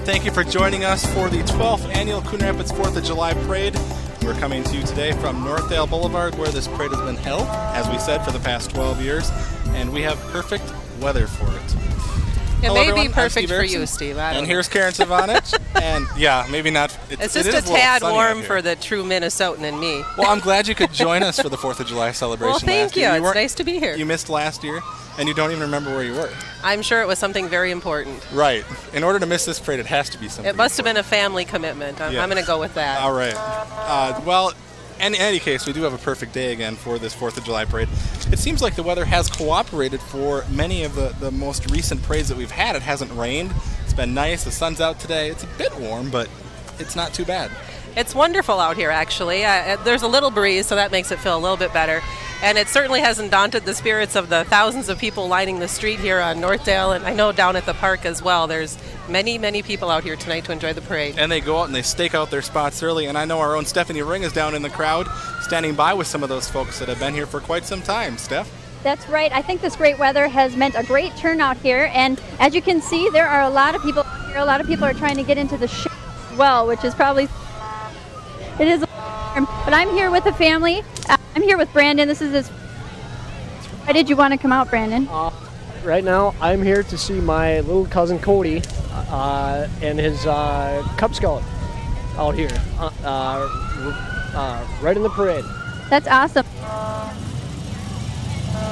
and thank you for joining us for the 12th Annual Coon Rapids 4th of July Parade. We're coming to you today from Northdale Boulevard, where this parade has been held, as we said, for the past 12 years, and we have perfect weather for it. It Hello, may everyone. be perfect Steve for Erickson. you, Steve. And here's Karen Savanich. And yeah, maybe not. It's just a tad warm for the true Minnesotan and me. Well, I'm glad you could join us for the 4th of July celebration. Well, thank you. It's nice to be here. You missed last year, and you don't even remember where you were. I'm sure it was something very important. Right. In order to miss this parade, it has to be something. It must have been a family commitment. I'm going to go with that. All right. Well, in any case, we do have a perfect day again for this 4th of July parade. It seems like the weather has cooperated for many of the most recent parades that we've had. It hasn't rained. It's been nice. The sun's out today. It's a bit warm, but it's not too bad. It's wonderful out here, actually. There's a little breeze, so that makes it feel a little bit better. And it certainly hasn't daunted the spirits of the thousands of people lining the street here on Northdale, and I know down at the park as well. There's many, many people out here tonight to enjoy the parade. And they go out and they stake out their spots early, and I know our own Stephanie Ring is down in the crowd, standing by with some of those folks that have been here for quite some time. Steph? That's right. I think this great weather has meant a great turnout here, and as you can see, there are a lot of people here. A lot of people are trying to get into the show as well, which is probably... It is warm, but I'm here with a family. I'm here with Brandon. This is his... Why did you want to come out, Brandon? Right now, I'm here to see my little cousin Cody and his Cub Scout out here, right in the parade. That's awesome.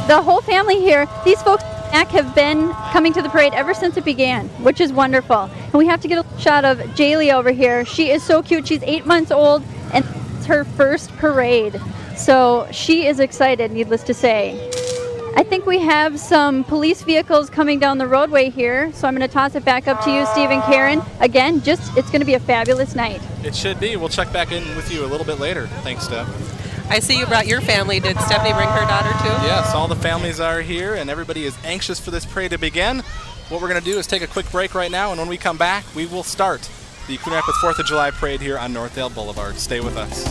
The whole family here, these folks have been coming to the parade ever since it began, which is wonderful. And we have to get a shot of Jaylee over here. She is so cute. She's 8 months old, and it's her first parade. So she is excited, needless to say. I think we have some police vehicles coming down the roadway here, so I'm going to toss it back up to you, Steve and Karen. Again, it's going to be a fabulous night. It should be. We'll check back in with you a little bit later. Thanks, Steph. I see you brought your family. Did Stephanie bring her daughter too? Yes, all the families are here, and everybody is anxious for this parade to begin. What we're going to do is take a quick break right now, and when we come back, we will start the Coon Rapids 4th of July parade here on Northdale Boulevard. Stay with us.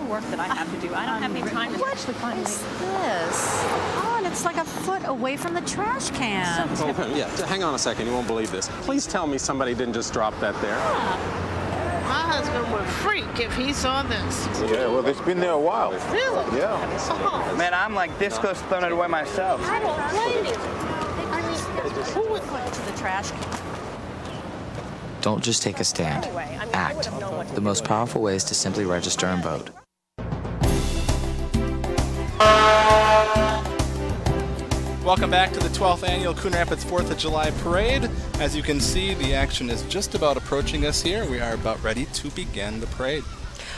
Work that I have to do. I don't have any time to actually find What is this? Oh, and it's like a foot away from the trash can. Yeah, hang on a second. You won't believe this. Please tell me somebody didn't just drop that there. My husband would freak if he saw this. Yeah, well, it's been there a while. Really? Yeah. Man, I'm like this close to throwing it away myself. I don't blame you. I mean, who would put it to the trash can? Don't just take a stand. Act. The most powerful way is to simply register and vote. Welcome back to the 12th Annual Coon Rapids 4th of July Parade. As you can see, the action is just about approaching us here. We are about ready to begin the parade.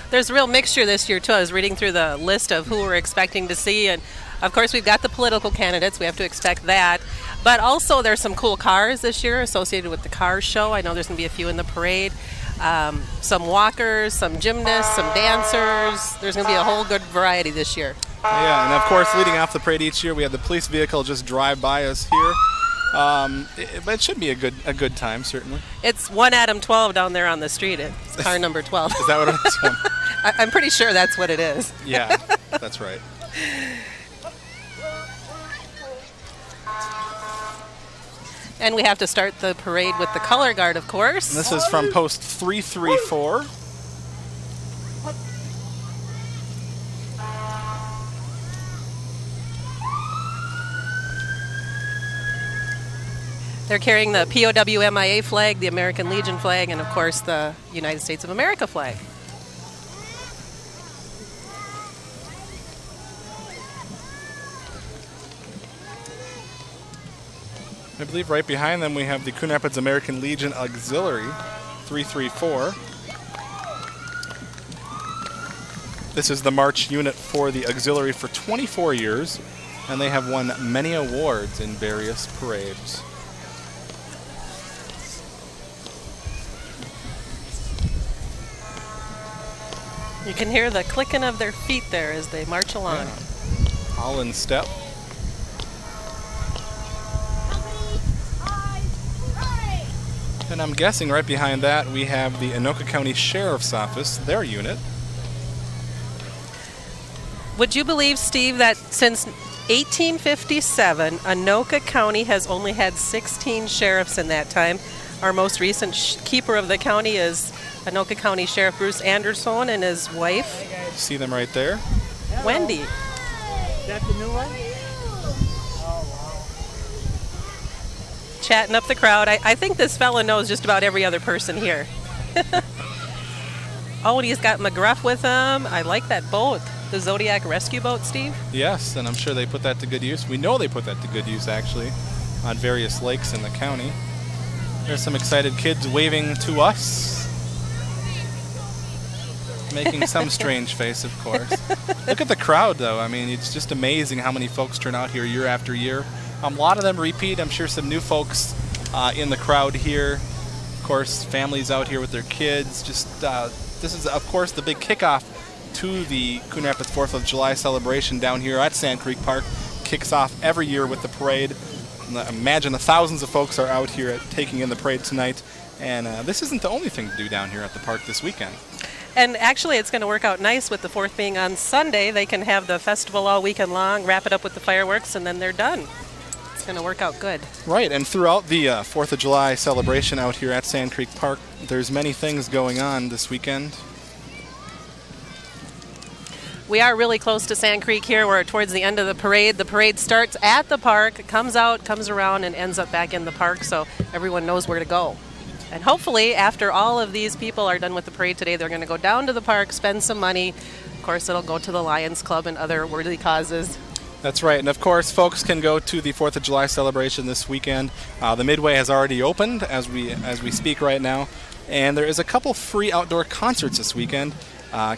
There's a real mixture this year, too. I was reading through the list of who we're expecting to see, and of course we've got the political candidates. We have to expect that. But also there's some cool cars this year associated with the car show. I know there's going to be a few in the parade. Some walkers, some gymnasts, some dancers. There's going to be a whole good variety this year. Yeah, and of course, leading off the parade each year, we have the police vehicle just drive by us here. But it should be a good time, certainly. It's 1 Adam 12 down there on the street. It's car number 12. Is that what it is? I'm pretty sure that's what it is. Yeah, that's right. And we have to start the parade with the color guard, of course. And this is from post 334. They're carrying the POWMIA flag, the American Legion flag, and of course the United States of America flag. I believe right behind them we have the Coon Rapids American Legion Auxiliary, 334. This is the march unit for the auxiliary for 24 years, and they have won many awards in various parades. You can hear the clicking of their feet there as they march along. Yeah. All in step. And I'm guessing right behind that we have the Anoka County Sheriff's Office, their unit. Would you believe, Steve, that since 1857, Anoka County has only had 16 sheriffs in that time? Our most recent keeper of the county is Anoka County Sheriff Bruce Anderson and his wife. See them right there? Wendy. Is that the new one? Chatting up the crowd. I think this fella knows just about every other person here. Oh, and he's got McGruff with him. I like that boat. The Zodiac rescue boat, Steve? Yes, and I'm sure they put that to good use. We know they put that to good use, actually, on various lakes in the county. There's some excited kids waving to us, making some strange face, of course. Look at the crowd, though. I mean, it's just amazing how many folks turn out here year after year. A lot of them repeat. I'm sure some new folks in the crowd here. Of course, families out here with their kids. Just this is, of course, the big kickoff to the Coon Rapids 4th of July celebration down here at Sand Creek Park. Kicks off every year with the parade. Imagine the thousands of folks are out here taking in the parade tonight. And this isn't the only thing to do down here at the park this weekend. And actually, it's going to work out nice with the 4th being on Sunday. They can have the festival all weekend long, wrap it up with the fireworks, and then they're done. It's going to work out good. Right, and throughout the 4th of July celebration out here at Sand Creek Park, there's many things going on this weekend. We are really close to Sand Creek here. We're towards the end of the parade. The parade starts at the park, comes out, comes around, and ends up back in the park, so everyone knows where to go. And hopefully, after all of these people are done with the parade today, they're going to go down to the park, spend some money. Of course, it'll go to the Lions Club and other worthy causes. That's right, and of course, folks can go to the 4th of July celebration this weekend. The Midway has already opened as we speak right now, and there is a couple free outdoor concerts this weekend.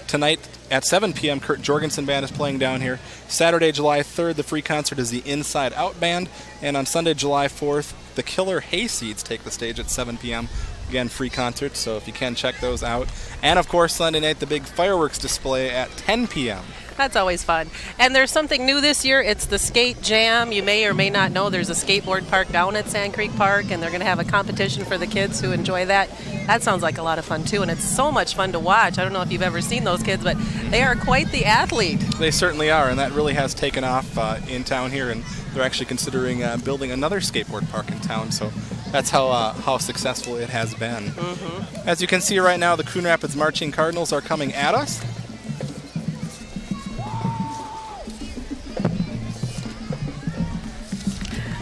Tonight at 7 p.m., Kurt Jorgensen Band is playing down here. Saturday, July 3rd, the free concert is the Inside Out Band, and on Sunday, July 4th, the Killer Hayseeds take the stage at 7 p.m. Again, free concerts, so if you can, check those out. And of course, Sunday night, the big fireworks display at 10 p.m. That's always fun. And there's something new this year. It's the Skate Jam. You may or may not know there's a skateboard park down at Sand Creek Park, and they're going to have a competition for the kids who enjoy that. That sounds like a lot of fun, too, and it's so much fun to watch. I don't know if you've ever seen those kids, but they are quite the athlete. They certainly are, and that really has taken off in town here, and they're actually considering building another skateboard park in town, so that's how successful it has been. Mm-hmm. As you can see right now, the Coon Rapids Marching Cardinals are coming at us.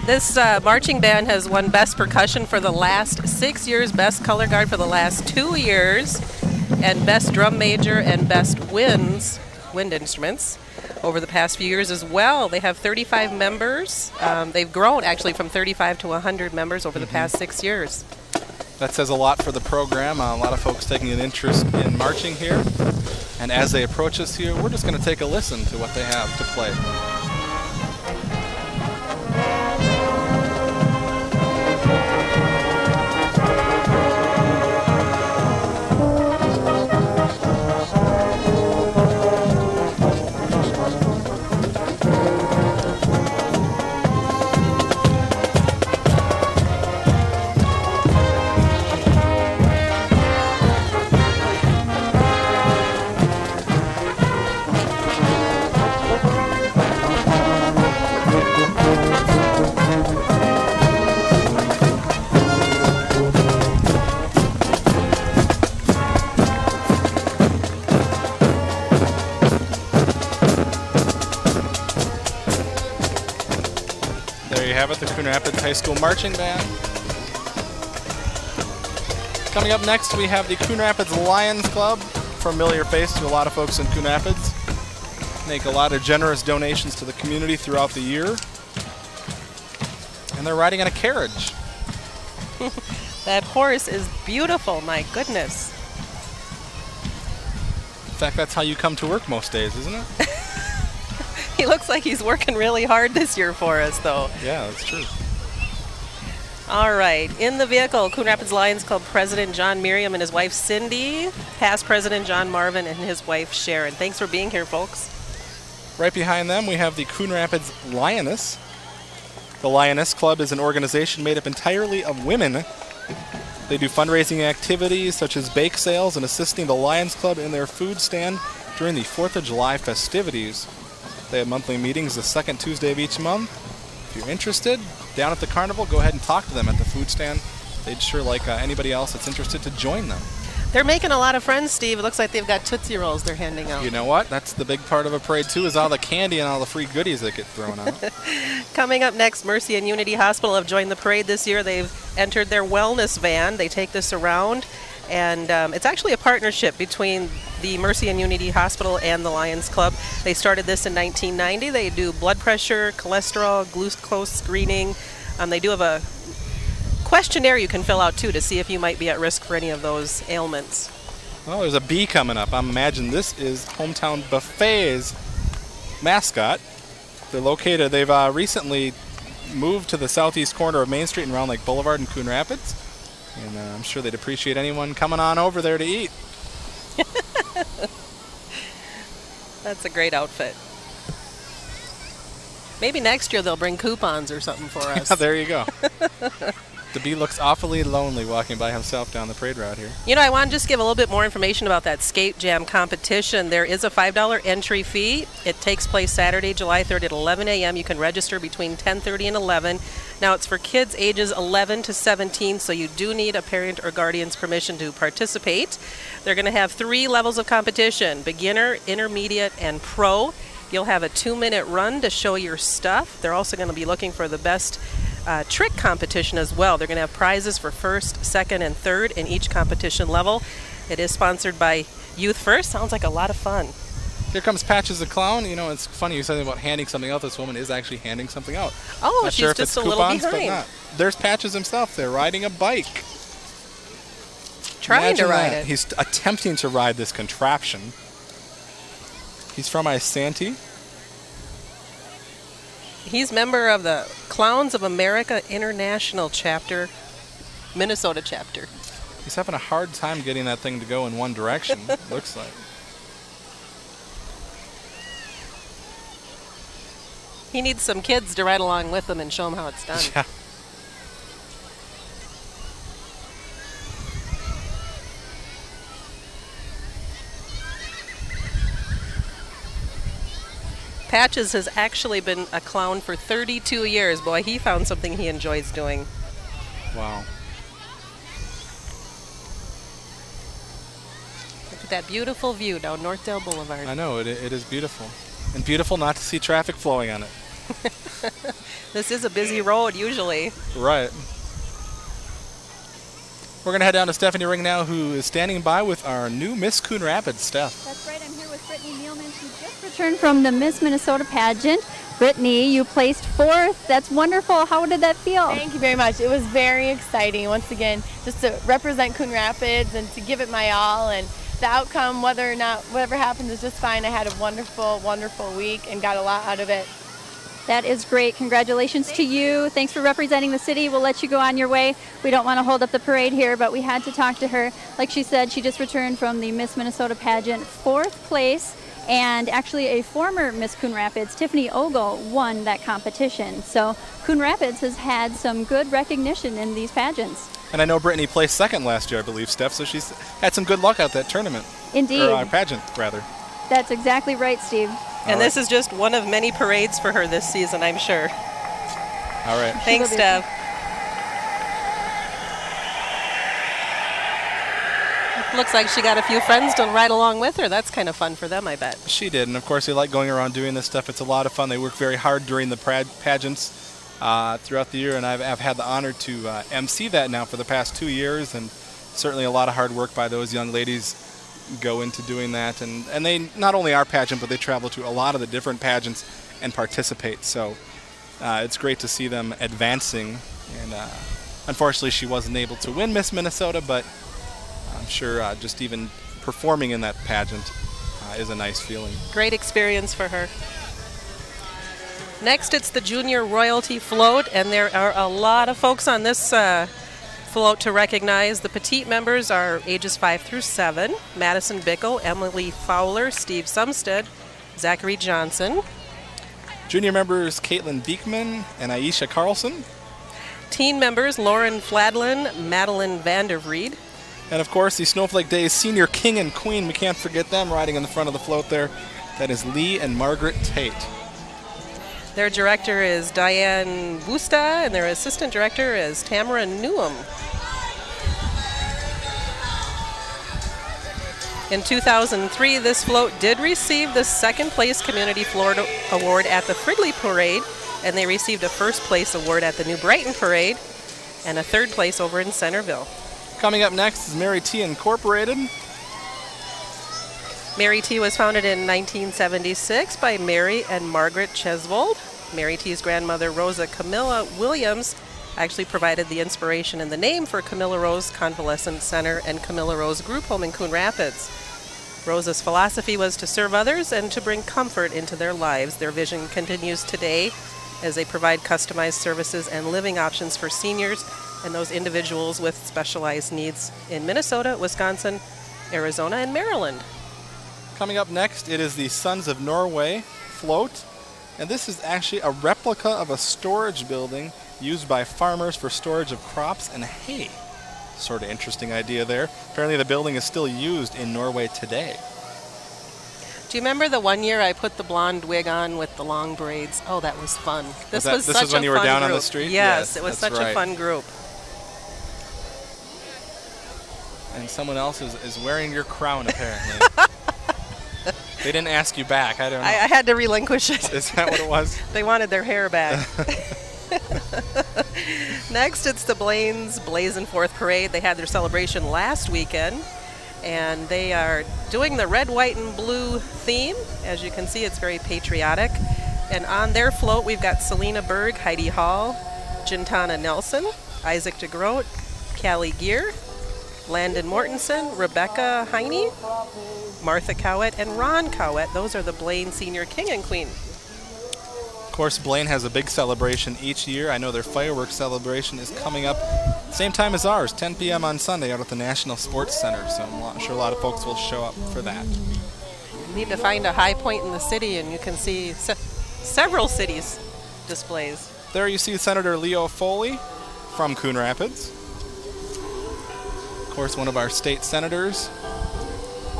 This marching band has won Best Percussion for the last 6 years, Best Color Guard for the last 2 years, and Best Drum Major and Best Wind Instruments over the past few years as well. They have 35 members. They've grown actually from 35 to 100 members over the past 6 years. That says a lot for the program. A lot of folks taking an interest in marching here. And as they approach us here, we're just going to take a listen to what they have to play. Have it, the Coon Rapids High School Marching Band. Coming up next, we have the Coon Rapids Lions Club, familiar face to a lot of folks in Coon Rapids. Make a lot of generous donations to the community throughout the year. And they're riding in a carriage. That horse is beautiful, my goodness. In fact, that's how you come to work most days, isn't it? He looks like he's working really hard this year for us, though. Yeah, that's true. All right. In the vehicle, Coon Rapids Lions Club President John Miriam and his wife Cindy, past President John Marvin and his wife Sharon. Thanks for being here, folks. Right behind them, we have the Coon Rapids Lioness. The Lioness Club is an organization made up entirely of women. They do fundraising activities such as bake sales and assisting the Lions Club in their food stand during the 4th of July festivities. They have monthly meetings the second Tuesday of each month. If you're interested, down at the carnival, go ahead and talk to them at the food stand. They'd sure like anybody else that's interested to join them. They're making a lot of friends, Steve. It looks like they've got Tootsie Rolls they're handing out. You know what? That's the big part of a parade, too, is all the candy and all the free goodies that get thrown out. Coming up next, Mercy and Unity Hospital have joined the parade this year. They've entered their wellness van. They take this around, and it's actually a partnership between the Mercy and Unity Hospital and the Lions Club. They started this in 1990. They do blood pressure, cholesterol, glucose screening. They do have a questionnaire you can fill out too to see if you might be at risk for any of those ailments. Well, there's a bee coming up. I imagine this is Hometown Buffet's mascot. They're located, they've recently moved to the southeast corner of Main Street and Round Lake Boulevard in Coon Rapids. And I'm sure they'd appreciate anyone coming on over there to eat. That's a great outfit. Maybe next year they'll bring coupons or something for us. There you go. The bee looks awfully lonely walking by himself down the parade route here. You know, I want to just give a little bit more information about that skate jam competition. There is a $5 entry fee. It takes place Saturday, July 3rd at 11 a.m. You can register between 10:30 and 11. Now, it's for kids ages 11 to 17, so you do need a parent or guardian's permission to participate. They're going to have 3 levels of competition: beginner, intermediate, and pro. You'll have a 2-minute run to show your stuff. They're also going to be looking for the best trick competition as well. They're going to have prizes for first, second, and third in each competition level. It is sponsored by Youth First. Sounds like a lot of fun. Here comes Patches the Clown. You know, it's funny you said about handing something out. This woman is actually handing something out. Oh, not she's sure if just it's a little coupons, behind. But not. There's Patches himself. They're riding a bike. Trying to Imagine ride that. it. He's attempting to ride this contraption. He's from Isanti. He's member of the Clowns of America International Chapter, Minnesota chapter. He's having a hard time getting that thing to go in one direction, looks like. He needs some kids to ride along with him and show him how it's done. Yeah. Patches has actually been a clown for 32 years. Boy, he found something he enjoys doing. Wow. Look at that beautiful view down Northdale Boulevard. I know, it is beautiful. And beautiful not to see traffic flowing on it. This is a busy road usually. Right. We're going to head down to Stephanie Ring now, who is standing by with our new Miss Coon Rapids, Steph. That's right. I'm here with Brittany Nealman. She just returned from the Miss Minnesota pageant. Brittany, you placed 4th. That's wonderful. How did that feel? Thank you very much. It was very exciting. Once again, just to represent Coon Rapids and to give it my all. And the outcome, whether or not whatever happens, is just fine. I had a wonderful, wonderful week and got a lot out of it. That is great. Congratulations to you. Thanks for representing the city. We'll let you go on your way. We don't want to hold up the parade here, but we had to talk to her. Like she said, she just returned from the Miss Minnesota pageant, 4th place, and actually a former Miss Coon Rapids, Tiffany Ogle, won that competition. So Coon Rapids has had some good recognition in these pageants. And I know Brittany placed 2nd last year, I believe, Steph, so she's had some good luck at that tournament. Indeed. Or pageant, rather. That's exactly right, Steve. And this is just one of many parades for her this season, I'm sure. All right. Thanks, Steph. Looks like she got a few friends to ride along with her. That's kind of fun for them, I bet. She did, and of course they like going around doing this stuff. It's a lot of fun. They work very hard during the pageants throughout the year, and I've had the honor to MC that now for the past 2 years, and certainly a lot of hard work by those young ladies go into doing that. And they not only are pageant, but they travel to a lot of the different pageants and participate. So it's great to see them advancing. And unfortunately, she wasn't able to win Miss Minnesota, but I'm sure just even performing in that pageant is a nice feeling. Great experience for her. Next, it's the Junior Royalty Float, and there are a lot of folks on this float to recognize. The petite members are ages 5 through 7. Madison Bickle, Emily Fowler, Steve Sumstead, Zachary Johnson. Junior members Caitlin Beekman and Aisha Carlson. Teen members Lauren Fladlin, Madeline Vandervried. And of course, the Snowflake Days senior king and queen, we can't forget them riding in the front of the float there. That is Lee and Margaret Tate. Their director is Diane Busta, and their assistant director is Tamara Newham. In 2003, this float did receive the second place Community Florida Award at the Fridley Parade, and they received a first place award at the New Brighton Parade, and a third place over in Centerville. Coming up next is Mary T. Incorporated. Mary T. was founded in 1976 by Mary and Margaret Chesvold. Mary T.'s grandmother, Rosa Camilla Williams, actually provided the inspiration and the name for Camilla Rose Convalescent Center and Camilla Rose Group Home in Coon Rapids. Rosa's philosophy was to serve others and to bring comfort into their lives. Their vision continues today as they provide customized services and living options for seniors and those individuals with specialized needs in Minnesota, Wisconsin, Arizona, and Maryland. Coming up next, it is the Sons of Norway float. And this is actually a replica of a storage building used by farmers for storage of crops and hay. Sort of interesting idea there. Apparently the building is still used in Norway today. Do you remember the one year I put the blonde wig on with the long braids? Oh, that was fun. This was such a fun group. This was when you were down on the street? Yes, it was such a fun group. And someone else is wearing your crown, apparently. They didn't ask you back. I don't know. I had to relinquish it. Is that what it was? They wanted their hair back. Next, it's the Blaine's Blazin' Forth Parade. They had their celebration last weekend, and they are doing the red, white, and blue theme. As you can see, it's very patriotic. And on their float, we've got Selena Berg, Heidi Hall, Gintana Nelson, Isaac DeGroat, Callie Gear, Landon Mortensen, Rebecca Heine, Martha Cowett, and Ron Cowett. Those are the Blaine Senior King and Queen. Of course, Blaine has a big celebration each year. I know their fireworks celebration is coming up same time as ours, 10 p.m. on Sunday out at the National Sports Center. So I'm sure a lot of folks will show up for that. You need to find a high point in the city, and you can see several cities displays. There you see Senator Leo Foley from Coon Rapids. Of course, one of our state senators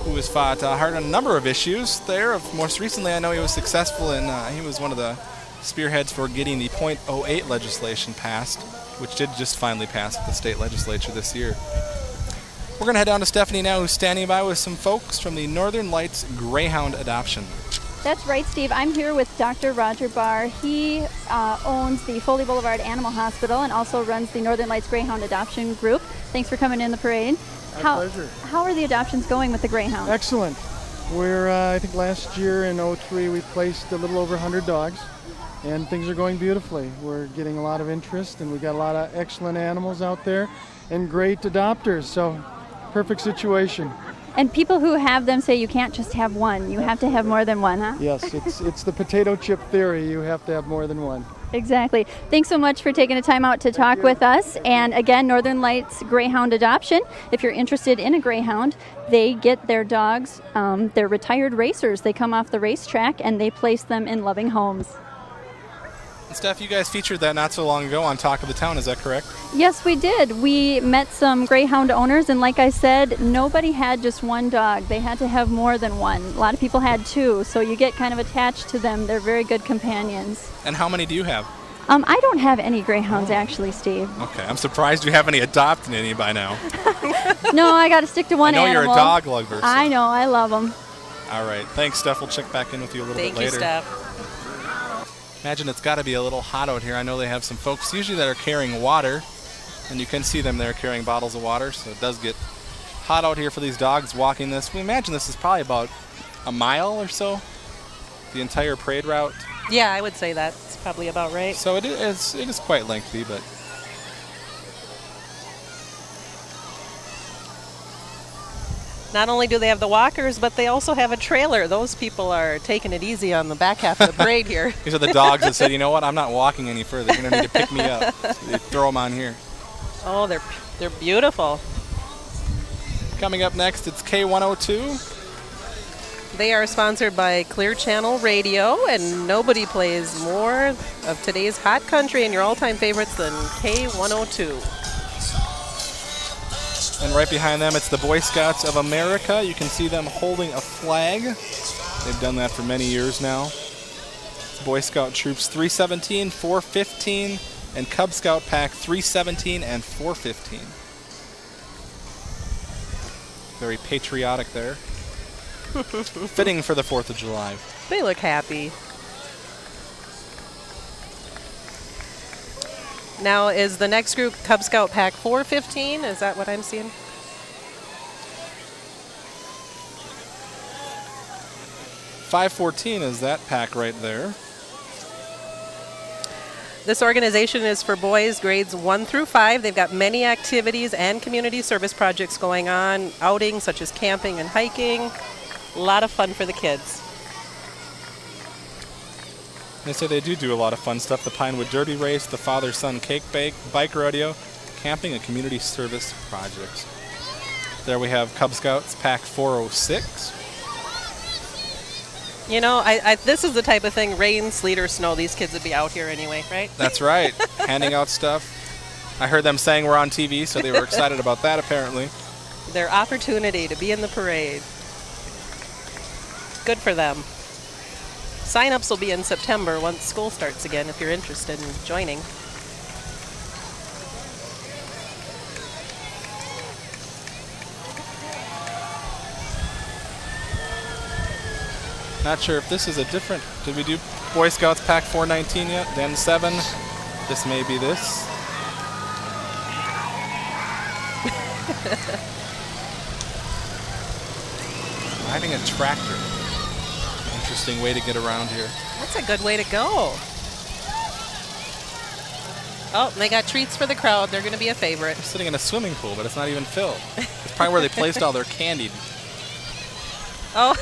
who has fought hard on a number of issues there. Most recently, I know he was successful in, he was one of the spearheads for getting the .08 legislation passed, which did just finally pass at the state legislature this year. We're going to head down to Stephanie now, who's standing by with some folks from the Northern Lights Greyhound Adoption. That's right, Steve. I'm here with Dr. Roger Barr. He owns the Foley Boulevard Animal Hospital and also runs the Northern Lights Greyhound Adoption Group. Thanks for coming in the parade. My pleasure. How are the adoptions going with the Greyhound? Excellent. We're, I think last year in 03 we placed a little over 100 dogs, and things are going beautifully. We're getting a lot of interest, and we've got a lot of excellent animals out there and great adopters, so perfect situation. And people who have them say you can't just have one. You have to have more than one, huh? Yes, it's the potato chip theory. You have to have more than one. Exactly. Thanks so much for taking the time out to talk with us. And again, Northern Lights Greyhound Adoption. If you're interested in a greyhound, they get their dogs, they're retired racers. They come off the racetrack and they place them in loving homes. And Steph, you guys featured that not so long ago on Talk of the Town, is that correct? Yes, we did. We met some greyhound owners, and like I said, nobody had just one dog. They had to have more than one. A lot of people had two, so you get kind of attached to them. They're very good companions. And how many do you have? I don't have any greyhounds, actually, Steve. Okay, I'm surprised you haven't adopted any by now. No, I got to stick to one animal. I know you're a dog lover. So. I know, I love them. All right, thanks, Steph. We'll check back in with you a little bit later. Thank you, Steph. Imagine it's got to be a little hot out here. I know they have some folks usually that are carrying water, and you can see them there carrying bottles of water, so it does get hot out here for these dogs walking this. We imagine this is probably about a mile or so, the entire parade route. Yeah, I would say that's probably about right. So it is quite lengthy, but not only do they have the walkers, but they also have a trailer. Those people are taking it easy on the back half of the parade here. These are the dogs that said, you know what, I'm not walking any further. You're going to need to pick me up. So they throw them on here. Oh, they're beautiful. Coming up next, it's K102. They are sponsored by Clear Channel Radio, and nobody plays more of today's hot country and your all-time favorites than K102. And right behind them, it's the Boy Scouts of America. You can see them holding a flag. They've done that for many years now. It's Boy Scout Troops 317, 415, and Cub Scout Pack 317 and 415. Very patriotic there. Fitting for the 4th of July. They look happy. Now, is the next group Cub Scout Pack 415? Is that what I'm seeing? .514 is that pack right there. This organization is for boys grades 1 through 5. They've got many activities and community service projects going on, outings such as camping and hiking. A lot of fun for the kids. They say they do a lot of fun stuff. The Pinewood Derby Race, the Father-Son Cake Bike Rodeo, camping, and community service projects. There we have Cub Scouts Pack 406. You know, this is the type of thing, rain, sleet, or snow, these kids would be out here anyway, right? That's right. Handing out stuff. I heard them saying we're on TV, so they were excited about that, apparently. Their opportunity to be in the parade. Good for them. Sign-ups will be in September once school starts again if you're interested in joining. Not sure if this is a different... Did we do Boy Scouts Pack 419 yet? Den 7. This may be this. Riding a tractor. Interesting way to get around here. That's a good way to go. Oh, they got treats for the crowd. They're going to be a favorite. They're sitting in a swimming pool, but it's not even filled. It's probably where they placed all their candy. Oh.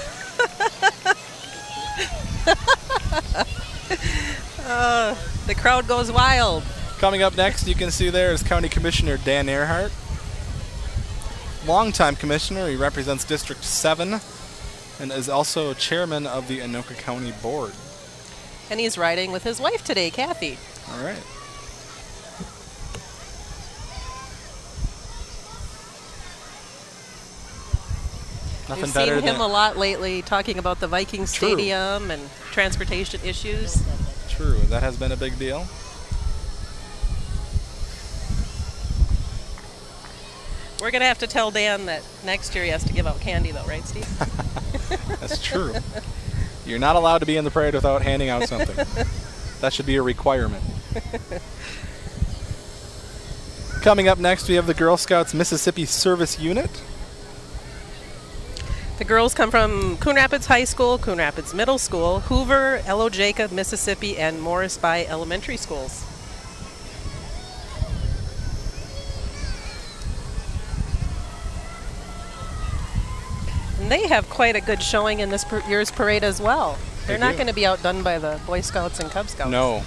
The crowd goes wild. Coming up next, you can see there is County Commissioner Dan Earhart. Longtime commissioner, he represents District 7 and is also chairman of the Anoka County Board. And he's riding with his wife today, Kathy. All right. Nothing We've better seen him than a lot lately talking about the Viking Stadium and transportation issues. True, that has been a big deal. We're going to have to tell Dan that next year he has to give out candy, though, right, Steve? That's true. You're not allowed to be in the parade without handing out something. That should be a requirement. Coming up next, we have the Girl Scouts Mississippi Service Unit. The girls come from Coon Rapids High School, Coon Rapids Middle School, Hoover, Elo Jacob, Mississippi, and Morris Bay Elementary Schools. And they have quite a good showing in this year's parade as well. They're not going to be outdone by the Boy Scouts and Cub Scouts. No.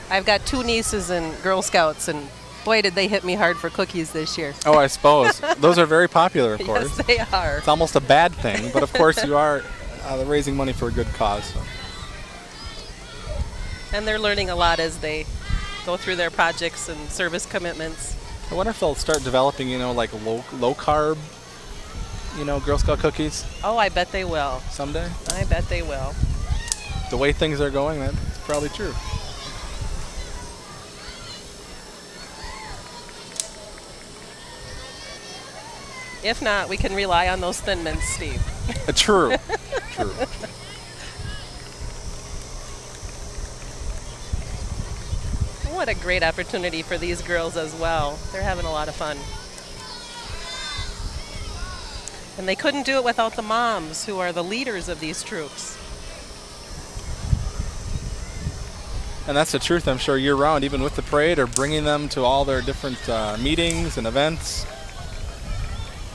I've got 2 nieces in Girl Scouts, and boy, did they hit me hard for cookies this year. Oh, I suppose. Those are very popular, of course. Yes, they are. It's almost a bad thing, but of course you are raising money for a good cause. So. And they're learning a lot as they go through their projects and service commitments. I wonder if they'll start developing, like low carb, Girl Scout cookies. Oh, I bet they will. Someday? I bet they will. The way things are going, that's probably true. If not, we can rely on those Thin Mints, Steve. True. True. What a great opportunity for these girls as well. They're having a lot of fun. And they couldn't do it without the moms, who are the leaders of these troops. And that's the truth, I'm sure, year-round, even with the parade, or bringing them to all their different meetings and events.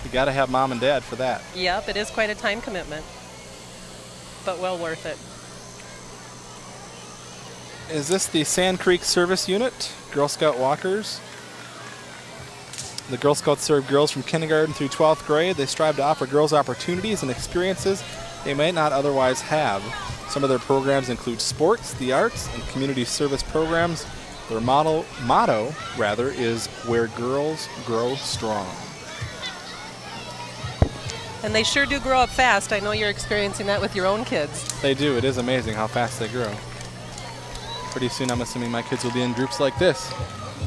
You got to have mom and dad for that. Yep, it is quite a time commitment, but well worth it. Is this the Sand Creek Service Unit, Girl Scout Walkers? The Girl Scouts serve girls from kindergarten through 12th grade. They strive to offer girls opportunities and experiences they might not otherwise have. Some of their programs include sports, the arts, and community service programs. Their motto is "Where Girls Grow Strong." And they sure do grow up fast. I know you're experiencing that with your own kids. They do. It is amazing how fast they grow. Pretty soon, I'm assuming my kids will be in groups like this,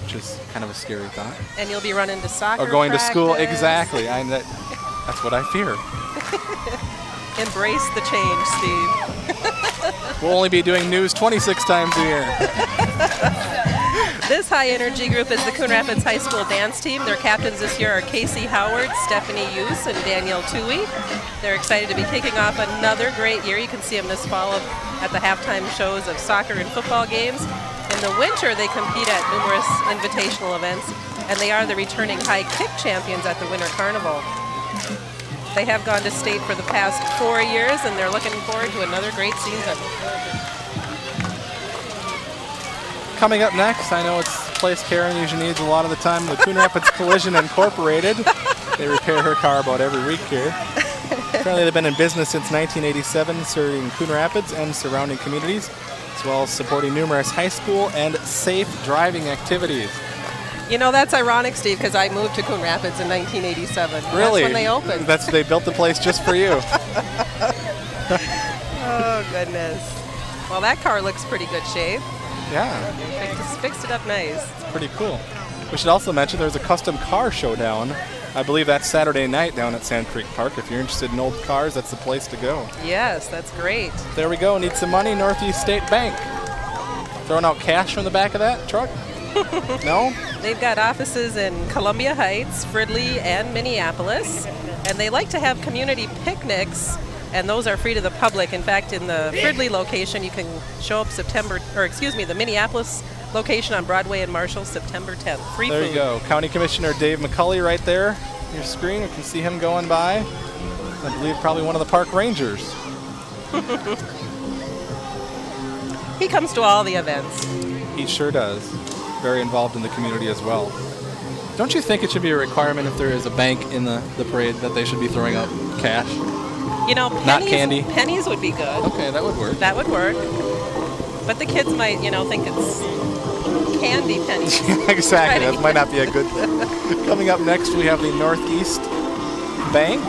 which is kind of a scary thought. And you'll be running to soccer Or going practice. to school. Exactly. That's what I fear. Embrace the change, Steve. We'll only be doing news 26 times a year. This high-energy group is the Coon Rapids High School dance team. Their captains this year are Casey Howard, Stephanie Hughes, and Danielle Toohey. They're excited to be kicking off another great year. You can see them this fall at the halftime shows of soccer and football games. In the winter, they compete at numerous invitational events, and they are the returning high kick champions at the Winter Carnival. They have gone to state for the past 4 years, and they're looking forward to another great season. Coming up next, I know it's a place Karen usually needs a lot of the time, the Coon Rapids Collision Incorporated. They repair her car about every week here. Apparently they've been in business since 1987, serving Coon Rapids and surrounding communities, as well as supporting numerous high school and safe driving activities. You know, that's ironic, Steve, because I moved to Coon Rapids in 1987. Really? That's when they opened. They built the place just for you. Oh, goodness. Well, that car looks pretty good shape. Yeah. Just fixed it up nice. It's pretty cool. We should also mention there's a custom car showdown. I believe that's Saturday night down at Sand Creek Park. If you're interested in old cars, that's the place to go. Yes, that's great. There we go. Need some money? Northeast State Bank. Throwing out cash from the back of that truck? No? They've got offices in Columbia Heights, Fridley, and Minneapolis. And they like to have community picnics, and those are free to the public. In fact, in the Fridley location, you can show up the Minneapolis location on Broadway and Marshall, September 10th. Free food. There you go. County Commissioner Dave McCulley right there on your screen. You can see him going by. I believe probably one of the park rangers. He comes to all the events. He sure does. Very involved in the community as well. Don't you think it should be a requirement if there is a bank in the parade that they should be throwing out cash? You know, pennies, not candy. Pennies would be good. Okay, that would work. That would work. But the kids might, think it's candy pennies. Exactly. That might not be a good thing. Coming up next, we have the Northeast Bank.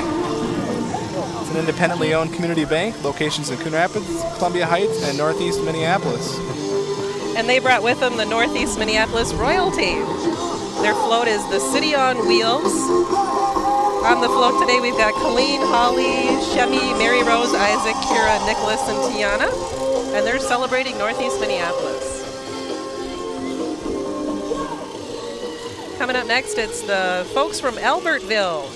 It's an independently owned community bank. Locations in Coon Rapids, Columbia Heights, and Northeast Minneapolis. And they brought with them the Northeast Minneapolis royalty. Their float is the City on Wheels. On the float today, we've got Colleen, Holly, Shemi, Mary Rose, Isaac, Kira, Nicholas, and Tiana. And they're celebrating Northeast Minneapolis. Coming up next, it's the folks from Albertville.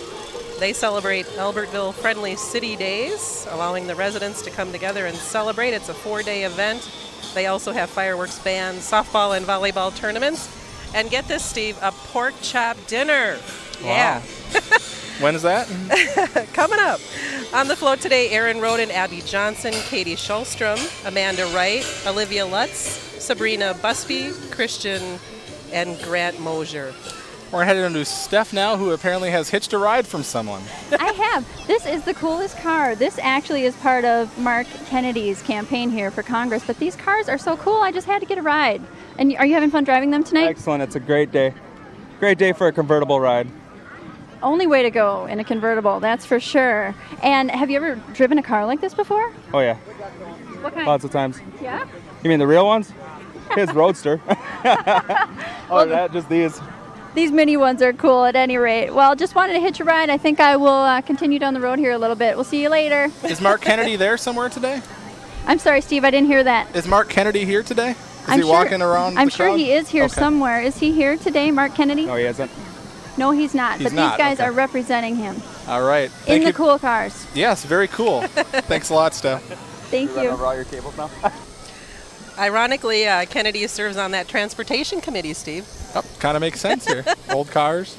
They celebrate Albertville Friendly City Days, allowing the residents to come together and celebrate. It's a 4-day event. They also have fireworks bands, softball and volleyball tournaments. And get this, Steve, a pork chop dinner. Wow. Yeah. When is that? Coming up. On the float today, Erin Roden, Abby Johnson, Katie Schulstrom, Amanda Wright, Olivia Lutz, Sabrina Busby, Christian, and Grant Mosier. We're headed into Steph now, who apparently has hitched a ride from someone. I have. This is the coolest car. This actually is part of Mark Kennedy's campaign here for Congress, but these cars are so cool, I just had to get a ride. And are you having fun driving them tonight? Excellent. It's a great day. Great day for a convertible ride. Only way to go in a convertible, that's for sure. And have you ever driven a car like this before? Oh, yeah. What kind? Lots of times. Yeah? You mean the real ones? His Roadster. That, just these. These mini ones are cool at any rate. Well, just wanted to hitch a ride. I think I will continue down the road here a little bit. We'll see you later. Is Mark Kennedy there somewhere today? I'm sorry, Steve, I didn't hear that. Is Mark Kennedy here today? Is he sure, walking around I'm the sure crowd? he is here Okay. somewhere. Is he here today, Mark Kennedy? No, he isn't. No, he's not. He's but not, these guys okay. are representing him. All right. In the cool cars. Yes, very cool. Thanks a lot, Steph. Thank Run you. over all your cables now. Ironically, Kennedy serves on that transportation committee, Steve. Oh, kind of makes sense here. Old cars.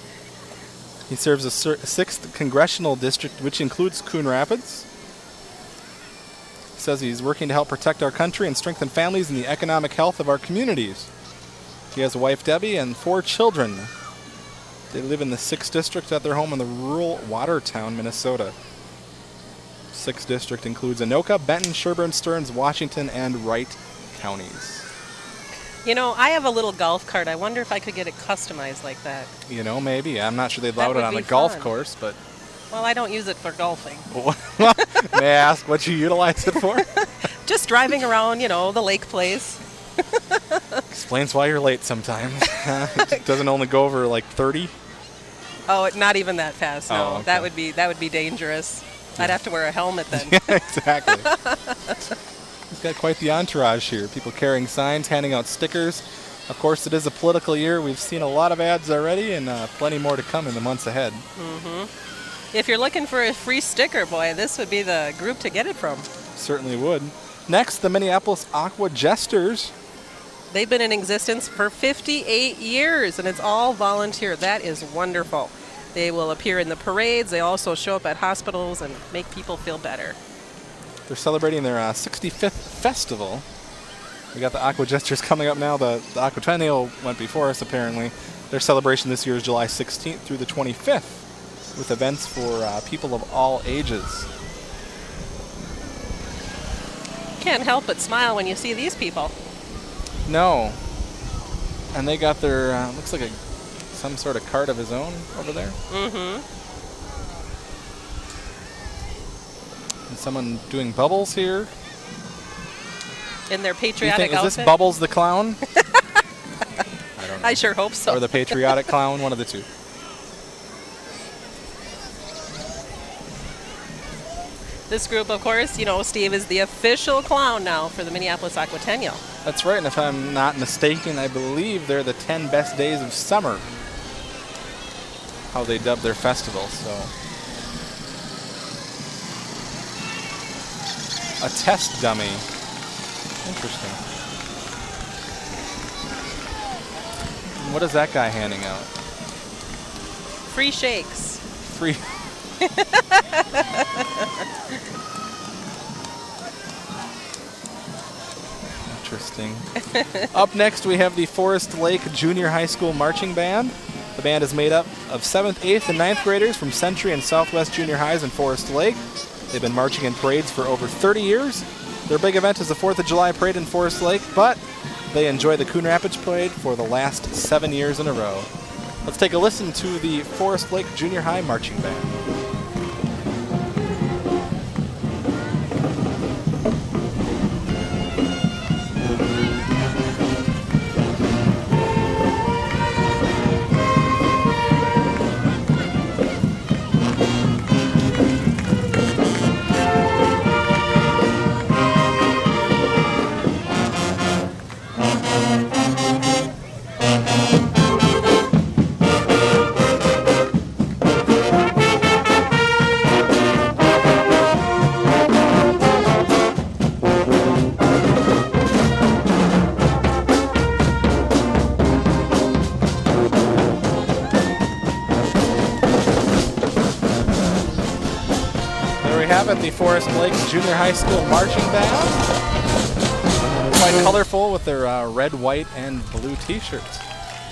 He serves a 6th congressional district, which includes Coon Rapids. He says he's working to help protect our country and strengthen families and the economic health of our communities. He has a wife, Debbie, and 4 children. They live in the 6th district at their home in the rural Watertown, Minnesota. 6th district includes Anoka, Benton, Sherburne, Stearns, Washington, and Wright counties. You know, I have a little golf cart. I wonder if I could get it customized like that. You know, maybe. I'm not sure they'd That allow it would on be a golf fun. course, but Well, I don't use it for golfing. May I ask what you utilize it for? Just driving around, the lake place. Explains why you're late sometimes. It doesn't only go over like 30? Oh, not even that fast. No, okay. that would be dangerous. I'd have to wear a helmet then. Yeah, exactly. He's got quite the entourage here. People carrying signs, handing out stickers. Of course, it is a political year. We've seen a lot of ads already, and plenty more to come in the months ahead. Mm-hmm. If you're looking for a free sticker, boy, this would be the group to get it from. Certainly would. Next, the Minneapolis Aqua Jesters. They've been in existence for 58 years, and it's all volunteer. That is wonderful. They will appear in the parades. They also show up at hospitals and make people feel better. They're celebrating their 65th festival. We got the Aqua Jesters coming up now. The Aquatennial went before us, apparently. Their celebration this year is July 16th through the 25th, with events for people of all ages. Can't help but smile when you see these people. No. And they got their, looks like some sort of cart of his own over there. Mm-hmm. And someone doing Bubbles here. In their patriotic outfit. Is this Bubbles the clown? I don't know. I sure hope so. Or the patriotic clown, one of the two. This group, of course, Steve is the official clown now for the Minneapolis Aquatennial. That's right, and if I'm not mistaken, I believe they're the 10 best days of summer. How they dub their festival, so. A test dummy. Interesting. And what is that guy handing out? Free shakes. Free. Interesting. Up next, we have the Forest Lake Junior High School Marching Band. The band is made up of 7th, 8th, and 9th graders from Century and Southwest Junior Highs in Forest Lake. They've been marching in parades for over 30 years. Their big event is the 4th of July Parade in Forest Lake, but they enjoy the Coon Rapids Parade for the last 7 years in a row. Let's take a listen to the Forest Lake Junior High Marching Band. The Forest Lake Junior High School Marching Band. Quite colorful with their red, white, and blue t-shirts.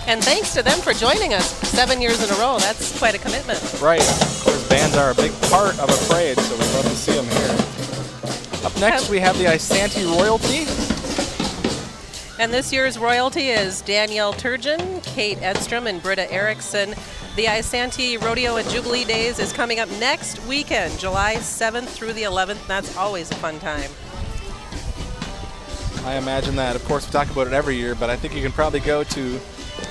And thanks to them for joining us 7 years in a row. That's quite a commitment. Right. Of course, bands are a big part of a parade, so we'd love to see them here. Up next, we have the Isanti Royalty. And this year's royalty is Danielle Turgeon, Kate Edstrom, and Britta Erickson. The Isanti Rodeo and Jubilee Days is coming up next weekend, July 7th through the 11th. That's always a fun time. I imagine that. Of course, we talk about it every year, but I think you can probably go to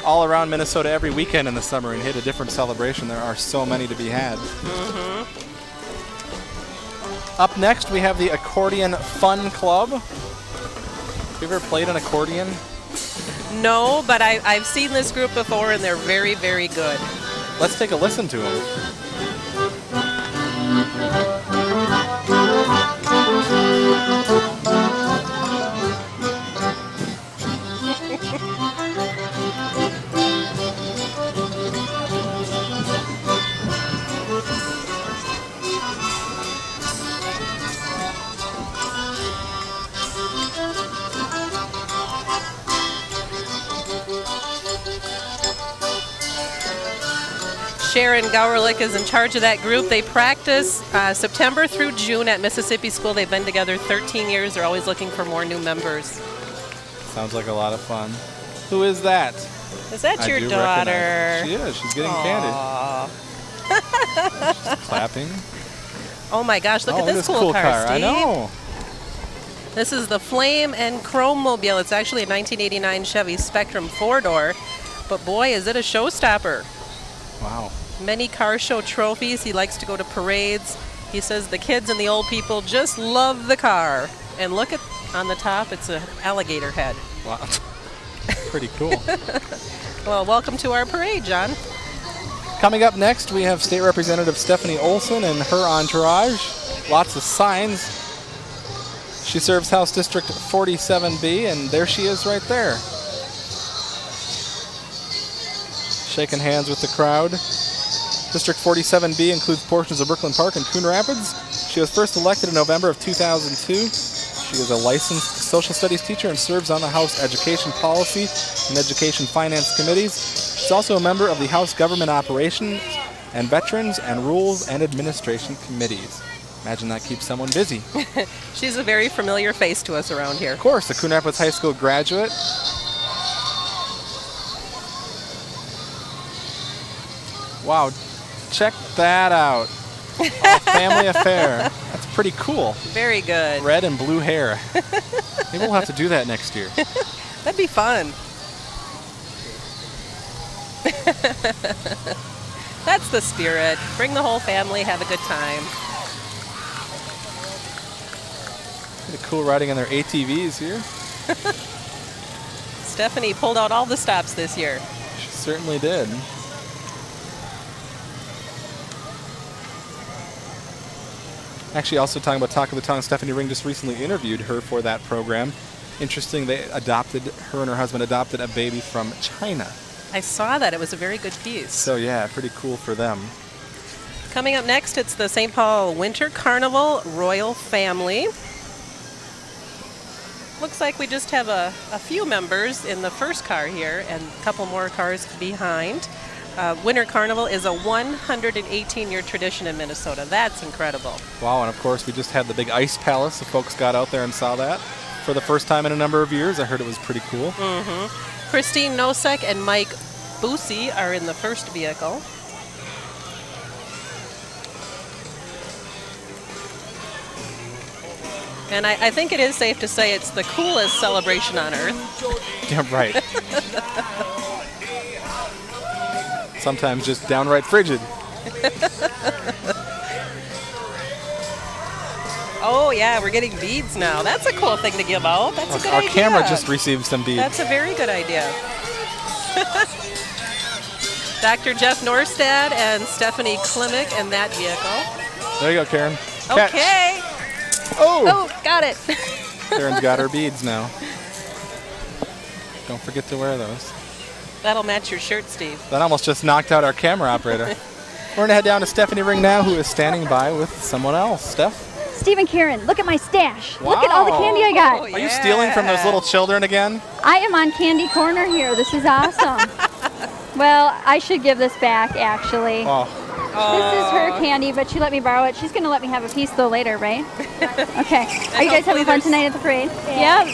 all around Minnesota every weekend in the summer and hit a different celebration. There are so many to be had. Mm-hmm. Up next, we have the Accordion Fun Club. Have you ever played an accordion? No, but I've seen this group before, and they're very, very good. Let's take a listen to them. Sharon Gowerlich is in charge of that group. They practice September through June at Mississippi School. They've been together 13 years. They're always looking for more new members. Sounds like a lot of fun. Who is that? Is that your daughter? She is. She's getting candy. Clapping. Oh my gosh, look at this cool car, Steve. I know. This is the Flame and Chrome Mobile. It's actually a 1989 Chevy Spectrum 4-door, but boy, is it a showstopper. Wow. Many car show trophies. He likes to go to parades. He says the kids and the old people just love the car. And look at on the top, it's an alligator head. Wow. Pretty cool. Well, welcome to our parade, John. Coming up next, we have State Representative Stephanie Olson and her entourage. Lots of signs. She serves House District 47B, and there she is right there. Shaking hands with the crowd. District 47B includes portions of Brooklyn Park and Coon Rapids. She was first elected in November of 2002. She is a licensed social studies teacher and serves on the House Education Policy and Education Finance Committees. She's also a member of the House Government Operations and Veterans and Rules and Administration Committees. Imagine that keeps someone busy. She's a very familiar face to us around here. Of course, a Coon Rapids High School graduate. Wow, check that out. A family affair. That's pretty cool. Very good. Red and blue hair. Maybe we'll have to do that next year. That'd be fun. That's the spirit. Bring the whole family, have a good time. Pretty cool riding in their ATVs here. Stephanie pulled out all the stops this year. She certainly did. Actually, also talking about Talk of the Town, Stephanie Ring just recently interviewed her for that program. Interesting, her and her husband adopted a baby from China. I saw that. It was a very good piece. So yeah, pretty cool for them. Coming up next, it's the St. Paul Winter Carnival Royal Family. Looks like we just have a few members in the first car here and a couple more cars behind. Winter Carnival is a 118-year tradition in Minnesota. That's incredible. Wow, and of course we just had the big ice palace. The folks got out there and saw that for the first time in a number of years. I heard it was pretty cool. Mm-hmm. Christine Nosek and Mike Boosie are in the first vehicle. And I think it is safe to say it's the coolest celebration on Earth. Yeah, right. Sometimes just downright frigid. Oh, yeah, we're getting beads now. That's a cool thing to give out. That's a good idea. Our camera just received some beads. That's a very good idea. Dr. Jeff Norstad and Stephanie Klimek in that vehicle. There you go, Karen. Catch. Okay. Oh, got it. Karen's got her beads now. Don't forget to wear those. That'll match your shirt, Steve. That almost just knocked out our camera operator. We're going to head down to Stephanie Ring now, who is standing by with someone else. Steph? Steve and Karen, look at my stash. Wow. Look at all the candy I got. Are you stealing from those little children again? I am on Candy Corner here. This is awesome. Well, I should give this back, actually. Oh. This is her candy, but she let me borrow it. She's going to let me have a piece, though, later, right? Okay. Are you guys having fun tonight at the parade? Yeah.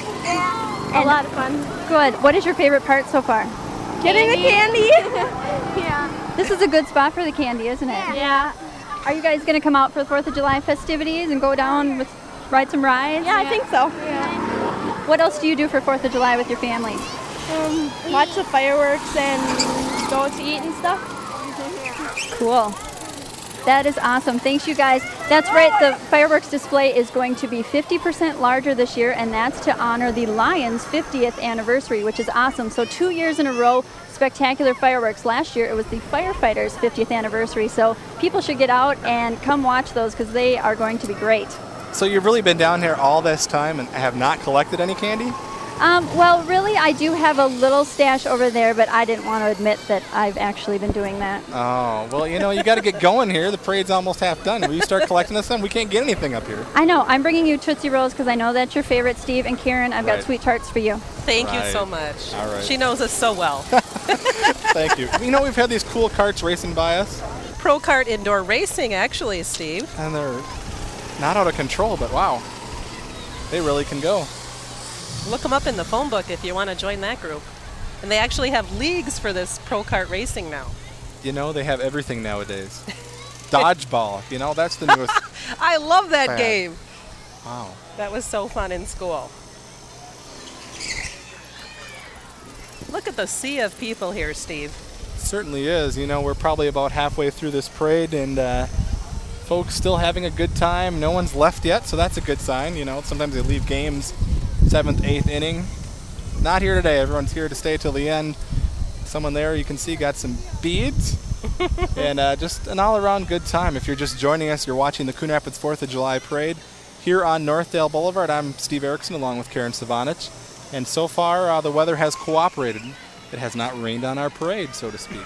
A lot of fun. Good. What is your favorite part so far? Getting the candy. Yeah. This is a good spot for the candy, isn't it? Yeah. Are you guys going to come out for the 4th of July festivities and go down with ride some rides? Yeah, I think so. Yeah. What else do you do for 4th of July with your family? Watch the fireworks and go to eat and stuff. Cool. That is awesome. Thanks, you guys. That's right. The fireworks display is going to be 50% larger this year, and that's to honor the Lions' 50th anniversary, which is awesome. So 2 years in a row, spectacular fireworks. Last year, it was the firefighters' 50th anniversary. So people should get out and come watch those because they are going to be great. So you've really been down here all this time and have not collected any candy? Well, really, I do have a little stash over there, but I didn't want to admit that I've actually been doing that. Oh, well, you know, you got to get going here. The parade's almost half done. Will you start collecting this then? We can't get anything up here. I know. I'm bringing you Tootsie Rolls because I know that's your favorite, Steve. And Karen, I've got Right. sweet tarts for you. Thank you so much. All right. She knows us so well. Thank you. You know, we've had these cool carts racing by us, Pro Kart Indoor Racing, actually, Steve. and they're not out of control, but wow, they really can go. Look them up in the phone book if you want to join that group. And they actually have leagues for this Pro Kart Racing now. You know, they have everything nowadays. Dodgeball. You know, that's the newest. I love that fad. game. Wow. That was so fun in school. Look at the sea of people here, Steve. Certainly is. You know, we're probably about halfway through this parade, and folks still having a good time. No one's left yet, so that's a good sign. You know, sometimes they leave games 7th, 8th inning. Not here today. Everyone's here to stay till the end. Someone there you can see got some beads. And just an all-around good time. If you're just joining us, you're watching the Coon Rapids 4th of July Parade here on Northdale Boulevard. I'm Steve Erickson along with Karen Savanich. And so far, the weather has cooperated. It has not rained on our parade, so to speak.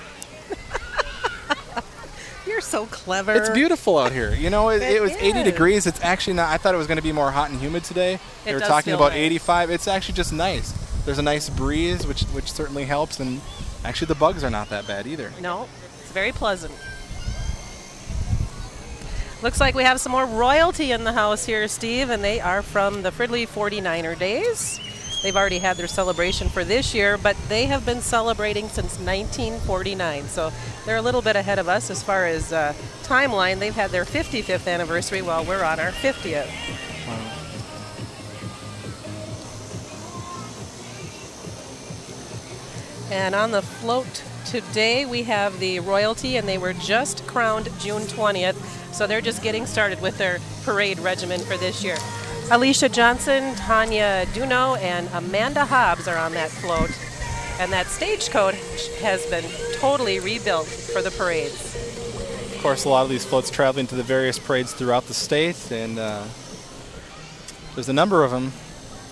You're so clever. It's beautiful out here. You know, it was 80 degrees. It's actually not. I thought it was going to be more hot and humid today. They were talking about 85. It's actually just nice. There's a nice breeze, which certainly helps. And actually, the bugs are not that bad either. No, it's very pleasant. Looks like we have some more royalty in the house here, Steve, and they are from the Fridley 49er days. They've already had their celebration for this year, but they have been celebrating since 1949. So they're a little bit ahead of us as far as timeline. They've had their 55th anniversary while we're on our 50th. Wow. And on the float today, we have the royalty, and they were just crowned June 20th. So they're just getting started with their parade regimen for this year. Alicia Johnson, Tanya Duno, and Amanda Hobbs are on that float. And that stagecoach has been totally rebuilt for the parades. Of course, a lot of these floats traveling to the various parades throughout the state, and there's a number of them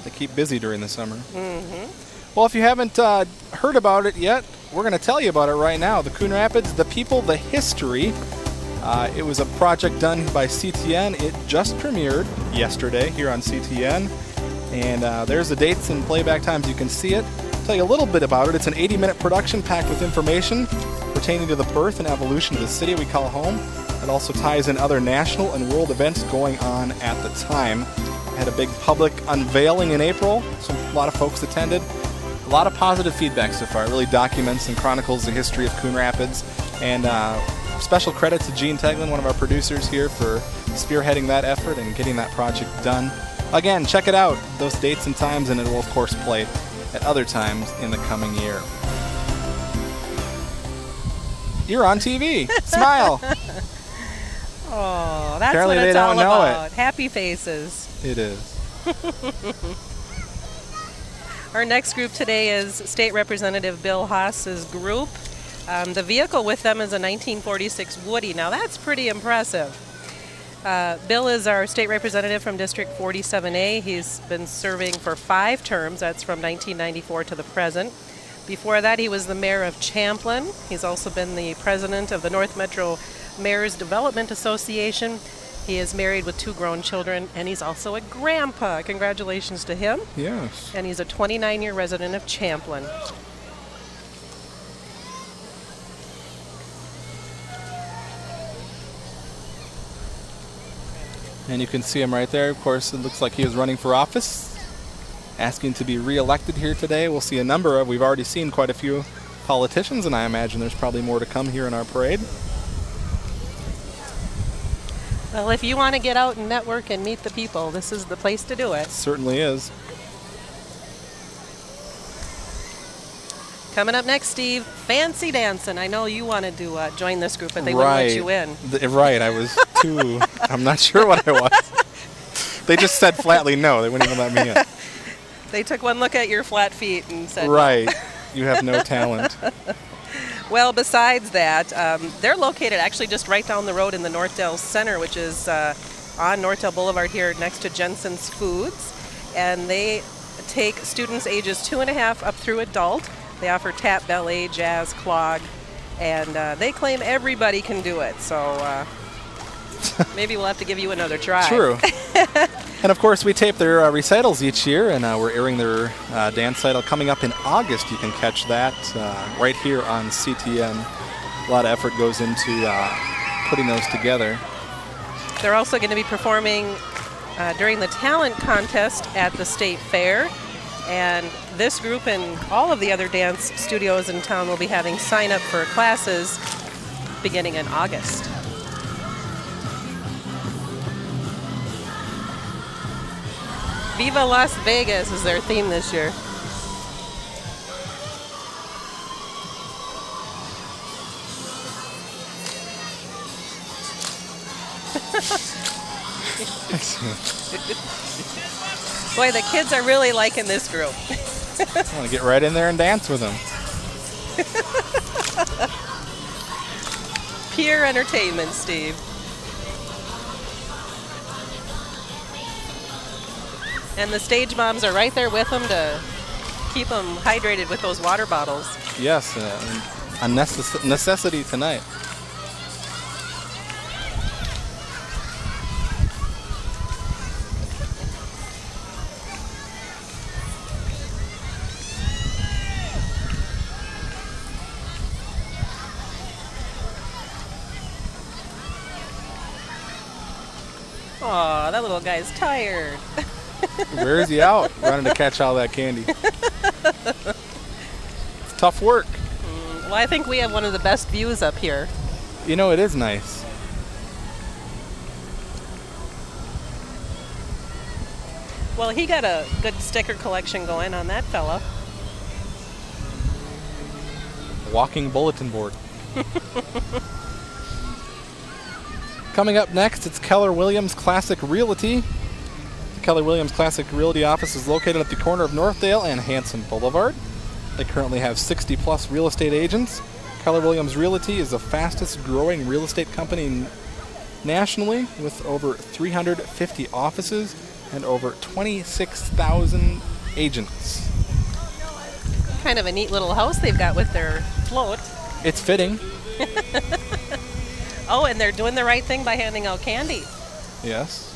that keep busy during the summer. Mm-hmm. Well, if you haven't heard about it yet, we're going to tell you about it right now. The Coon Rapids, The People, The History. It was a project done by CTN. It just premiered yesterday here on CTN. And there's the dates and playback times. You can see it. I'll tell you a little bit about it. It's an 80-minute production packed with information pertaining to the birth and evolution of the city we call home. It also ties in other national and world events going on at the time. Had a big public unveiling in April. So a lot of folks attended. A lot of positive feedback so far. It really documents and chronicles the history of Coon Rapids. And special credit to Gene Teglin, one of our producers here, for spearheading that effort and getting that project done. Again, check it out, those dates and times, and it will, of course, play at other times in the coming year. You're on TV. Smile. Oh, that's Apparently what it's they all don't know about. it. Happy faces. It is. Our next group today is State Representative Bill Haas's group. The vehicle with them is a 1946 Woody. Now that's pretty impressive. Bill is our state representative from District 47A. He's been serving for 5 terms. That's from 1994 to the present. Before that, he was the mayor of Champlin. He's also been the president of the North Metro Mayors Development Association. He is married with 2 grown children, and he's also a grandpa. Congratulations to him. Yes. And he's a 29-year resident of Champlin. And you can see him right there. Of course, it looks like he is running for office, asking to be re-elected here today. We'll see a number of, we've already seen quite a few politicians, and I imagine there's probably more to come here in our parade. Well, if you want to get out and network and meet the people, this is the place to do it. Certainly is. Coming up next, Steve, fancy dancing. I know you wanted to join this group, but they wouldn't let you in. Right, I was too, I'm not sure what I was. They just said flatly no, they wouldn't even let me in. They took one look at your flat feet and said, right, you have no talent. Well, besides that, they're located actually just right down the road in the Northdale Center, which is on Northdale Boulevard here next to Jensen's Foods. And they take students ages 2.5 up through adult. They offer tap, ballet, jazz, clog, and they claim everybody can do it. So maybe we'll have to give you another try. True. And of course, we tape their recitals each year, and we're airing their dance recital coming up in August. You can catch that right here on CTN. A lot of effort goes into putting those together. They're also going to be performing during the talent contest at the State Fair. And this group and all of the other dance studios in town will be having sign up for classes beginning in August. Viva Las Vegas is their theme this year. Boy, the kids are really liking this group. I want to get right in there and dance with them. Pure entertainment, Steve. And the stage moms are right there with them to keep them hydrated with those water bottles. Yes, a necessity tonight. Aw, that little guy's tired. Where is he out? Running to catch all that candy. It's tough work. Well, I think we have one of the best views up here. You know, it is nice. Well, he got a good sticker collection going on that fella. Walking bulletin board. Coming up next, it's Keller Williams Classic Realty. The Keller Williams Classic Realty office is located at the corner of Northdale and Hanson Boulevard. They currently have 60-plus real estate agents. Keller Williams Realty is the fastest growing real estate company nationally, with over 350 offices and over 26,000 agents. Kind of a neat little house they've got with their float. It's fitting. Oh, and they're doing the right thing by handing out candy. Yes.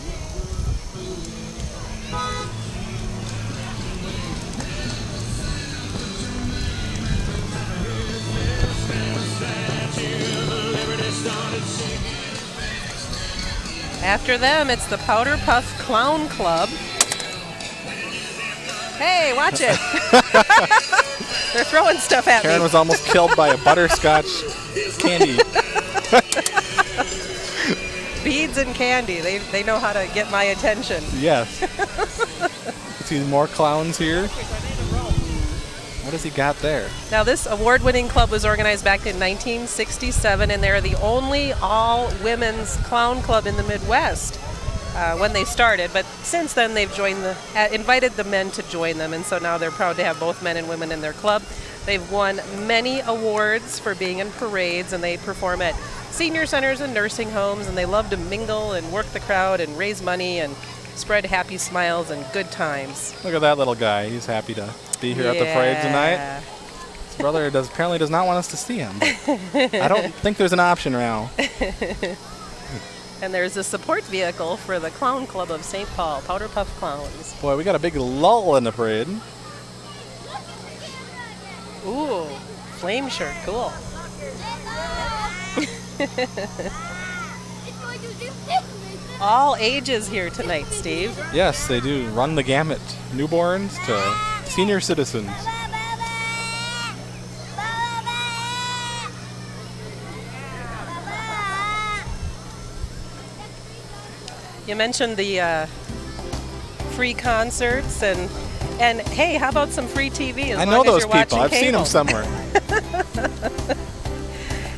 After them, it's the Powder Puff Clown Club. Hey, watch it. They're throwing stuff at Karen me. was almost killed by a butterscotch candy. Beads and candy. They know how to get my attention. Yes. See more clowns here. What has he got there? Now, this award-winning club was organized back in 1967, and they're the only all-women's clown club in the Midwest when they started. But since then, they've invited the men to join them, and so now they're proud to have both men and women in their club. They've won many awards for being in parades, and they perform at senior centers and nursing homes, and they love to mingle and work the crowd and raise money and spread happy smiles and good times. Look at that little guy. He's happy to be here at the parade tonight. His brother apparently does not want us to see him. I don't think there's an option now. And there's a support vehicle for the Clown Club of St. Paul, Powder Puff Clowns. Boy, we got a big lull in the parade. Ooh, flame shirt, cool. All ages here tonight, Steve. Yes, they do run the gamut. Newborns to senior citizens. You mentioned the free concerts and hey, how about some free TV? I know those people. I've seen them somewhere.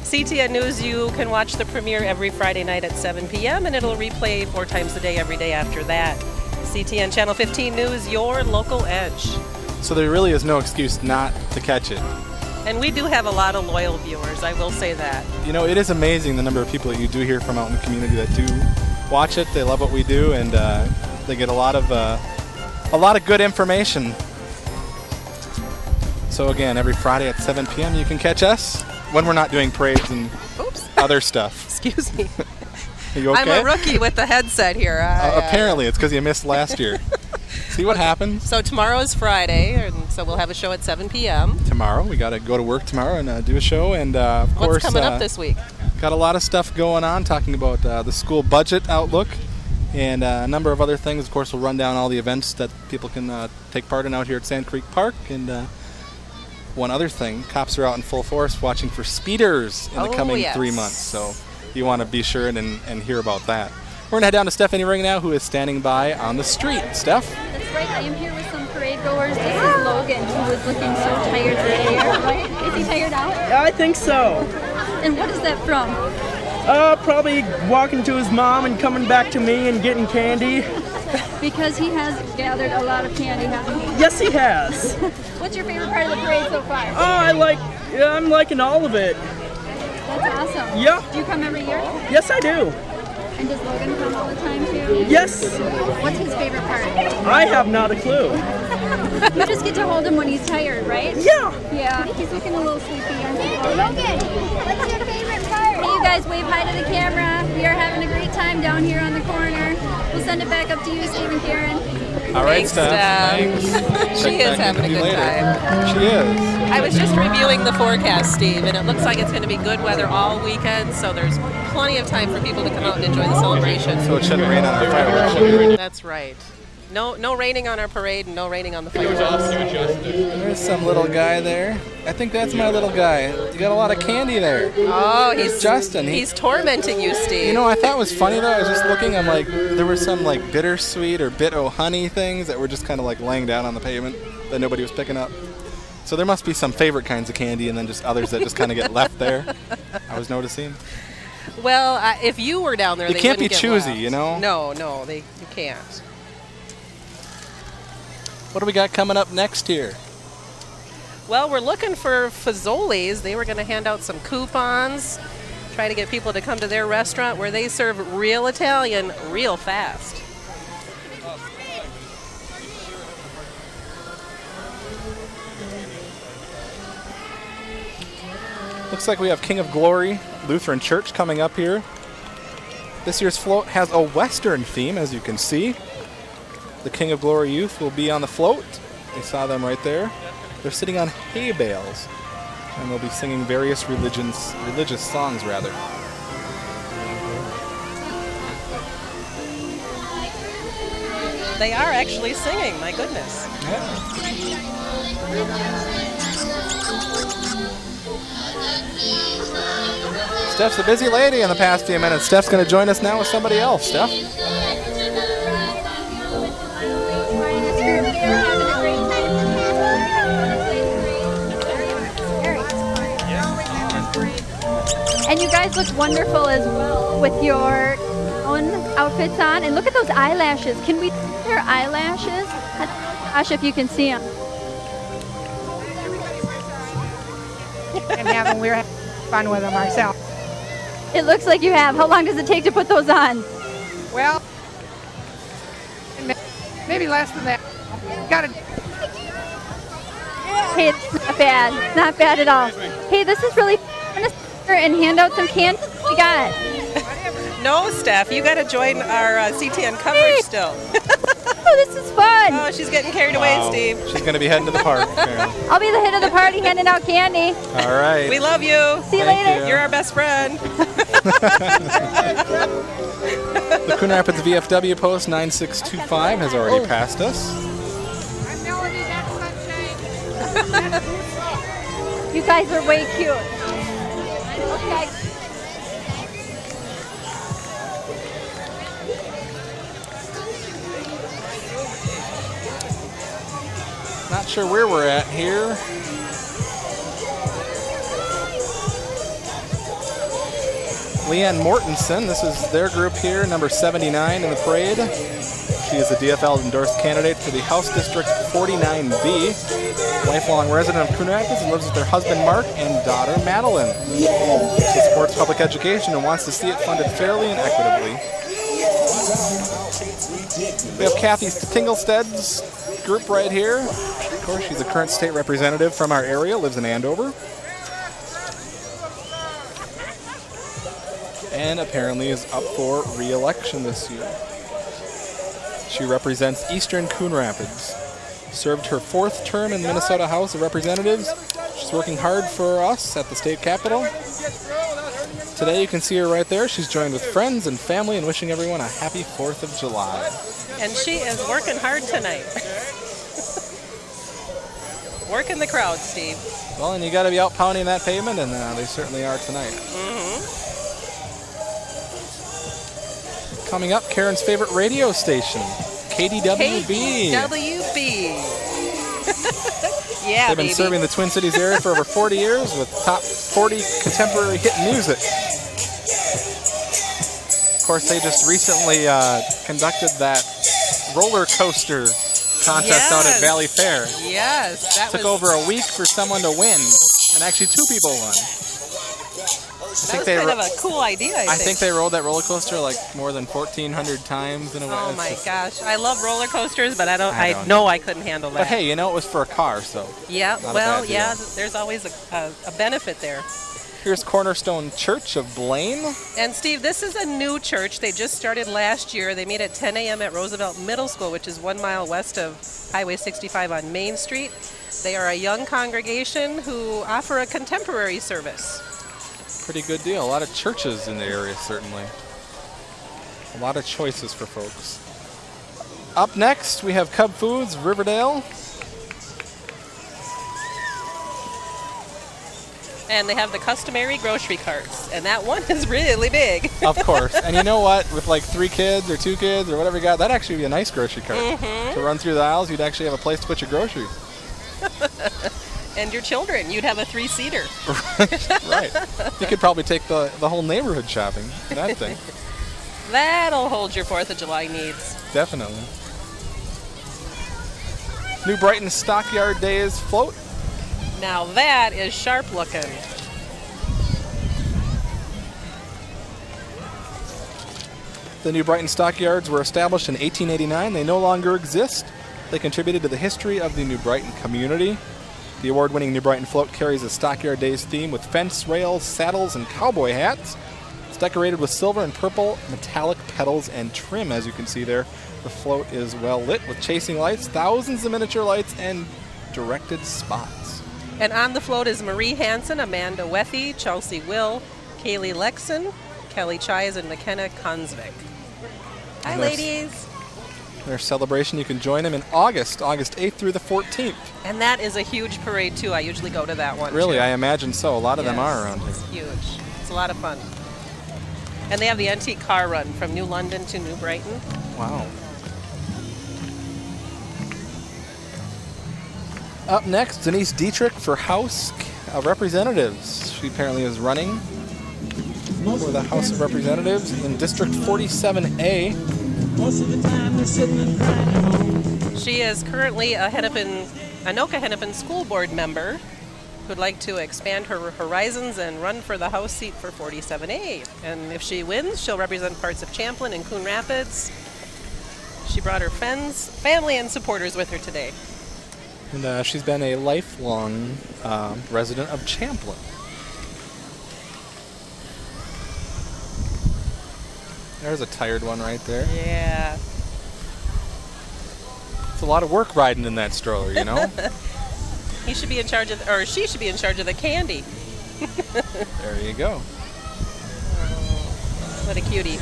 CTN News, you can watch the premiere every Friday night at 7 p.m. and it'll replay 4 times a day every day after that. CTN Channel 15 News, your local edge. So there really is no excuse not to catch it. And we do have a lot of loyal viewers, I will say that. You know, it is amazing the number of people that you do hear from out in the community that do watch it. They love what we do, and they get a lot of good information. So again, every Friday at 7 p.m. you can catch us when we're not doing parades and other stuff. Excuse me. Are you okay? I'm a rookie with the headset here. Apparently, it's because you missed last year. See what happens? So tomorrow is Friday, and so we'll have a show at 7 p.m. Tomorrow. We got to go to work tomorrow and do a show. And, of course, what's coming up this week? Got a lot of stuff going on, talking about the school budget outlook and a number of other things. Of course, we'll run down all the events that people can take part in out here at Sand Creek Park. And one other thing, cops are out in full force watching for speeders in the coming 3 months. So you want to be sure and hear about that. We're going to head down to Stephanie Ring now, who is standing by on the street. Steph? right. I am here with some parade goers. This is Logan, who was looking so tired earlier, right? Is he tired out? Yeah, I think so. And what is that from? Probably walking to his mom and coming back to me and getting candy. Because he has gathered a lot of candy, hasn't he? Yes, he has. What's your favorite part of the parade so far? Oh, I'm liking all of it. That's awesome. Yeah. Do you come every year? Yes, I do. And does Logan come all the time too? Yes. What's his favorite part? I have not a clue. You just get to hold him when he's tired, right? Yeah. Yeah. He's looking a little sleepy. Logan, what's your favorite part? Hey, you guys, wave hi to the camera. We are having a great time down here on the corner. We'll send it back up to you, Steve and Karen. All right, Thanks, Steph. Thanks. She is having a good time. She is. I was just reviewing the forecast, Steve, and it looks like it's going to be good weather all weekend, so there's plenty of time for people to come out and enjoy the celebration. So it shouldn't rain on our fireworks. That's right. No raining on our parade and no raining on the fireworks. There's some little guy there. I think that's my little guy. You got a lot of candy there. Oh, he's Justin. He's tormenting you, Steve. You know, I thought it was funny though. I was just looking. I'm like, there were some like bittersweet or bit-o-honey things that were just kind of like laying down on the pavement that nobody was picking up. So there must be some favorite kinds of candy and then just others that just kind of get left there. I was noticing. Well, if you were down there, You they can't be wouldn't get choosy, left. you know? No, you can't. What do we got coming up next here? Well, we're looking for Fazoli's. They were going to hand out some coupons, try to get people to come to their restaurant where they serve real Italian real fast. Looks like we have King of Glory Lutheran Church coming up here. This year's float has a Western theme, as you can see. The King of Glory youth will be on the float. We saw them right there. They're sitting on hay bales, and they'll be singing various religious songs, rather. They are actually singing, my goodness. Steph's a busy lady in the past few minutes. Steph's going to join us now with somebody else. Steph? And you guys look wonderful as well with your own outfits on. And look at those eyelashes. Can we see their eyelashes? Gosh, if you can see them. And having we're having fun with them ourselves. It looks like you have. How long does it take to put those on? Well, maybe less than that. Got it. Hey, it's not bad. Not bad at all. Hey, this is really fun to sit here and hand out some candy. What we got? No, Steph, you got to join our CTN coverage still. Oh, this is fun. Oh, she's getting carried away, Steve. She's going to be heading to the park, apparently. I'll be the head of the party handing out candy. All right. We love you. See you later. You're our best friend. The Coon Rapids VFW post 9625 has already passed us. You guys are way cute. Okay. Not sure where we're at here. Leanne Mortensen, this is their group here, number 79 in the parade. She is a DFL endorsed candidate for the House District 49B, lifelong resident of Coon Rapids, and lives with their husband Mark and daughter Madeline. She supports public education and wants to see it funded fairly and equitably. We have Kathy Tinglested's group right here. Of course, she's a current state representative from our area, lives in Andover. And apparently is up for re-election this year. She represents Eastern Coon Rapids. Served her 4th term in Minnesota House of Representatives. She's working hard for us at the state capitol. Today you can see her right there. She's joined with friends and family and wishing everyone a happy 4th of July. And she is working hard tonight. Working the crowd, Steve. Well, and you got to be out pounding that pavement, and they certainly are tonight. Coming up, Karen's favorite radio station, KDWB. Yeah, They've been baby. serving the Twin Cities area for over 40 years with top 40 contemporary hit music. Of course, they just recently conducted that roller coaster contest out at Valley Fair. Yes, that Took over a week for someone to win, and actually 2 people won. That was kind of a cool idea, I think. think they rode that roller coaster like more than 1,400 times in a way. Oh my gosh, I love roller coasters, but I don't. I couldn't handle that. But hey, you know, it was for a car, so. Yeah, not a well, bad deal. yeah, there's always a benefit there. Here's Cornerstone Church of Blaine. And Steve, this is a new church. They just started last year. They meet at 10 a.m. at Roosevelt Middle School, which is 1 mile west of Highway 65 on Main Street. They are a young congregation who offer a contemporary service. Pretty good deal. A lot of churches in the area, certainly. A lot of choices for folks. Up next, we have Cub Foods, Riverdale. And they have the customary grocery carts. And that one is really big. Of course. And you know what? With like 3 kids or 2 kids or whatever you got, that'd actually be a nice grocery cart. To run through the aisles, you'd actually have a place to put your groceries. And your children, you'd have a 3-seater. Right. You could probably take the whole neighborhood shopping for that thing. That'll hold your 4th of July needs. Definitely. New Brighton Stockyard Days float. Now that is sharp looking. The New Brighton Stockyards were established in 1889. They no longer exist. They contributed to the history of the New Brighton community. The award-winning New Brighton float carries a Stockyard Days theme with fence rails, saddles, and cowboy hats. It's decorated with silver and purple metallic petals and trim, as you can see there. The float is well lit with chasing lights, thousands of miniature lights, and directed spots. And on the float is Marie Hansen, Amanda Wethy, Chelsea Will, Kaylee Lexon, Kelly Chise, and McKenna Consvik. Hi, ladies. Their celebration, you can join them in August 8th through the 14th. And that is a huge parade, too. I usually go to that one, Really, too. I imagine so. A lot of them are around here. It's huge. It's a lot of fun. And they have the antique car run from New London to New Brighton. Wow. Up next, Denise Dietrich for House of Representatives. She apparently is running for the House of Representatives in District 47A. Most of the time they're sitting and crying at home. She is currently a Anoka-Hennepin School Board member who'd like to expand her horizons and run for the House seat for 47A. And if she wins, she'll represent parts of Champlin and Coon Rapids. She brought her friends, family, and supporters with her today. And she's been a lifelong resident of Champlin. There's a tired one right there. Yeah. It's a lot of work riding in that stroller, you know? He should be in charge of, or she should be in charge of the candy. There you go. What a cutie.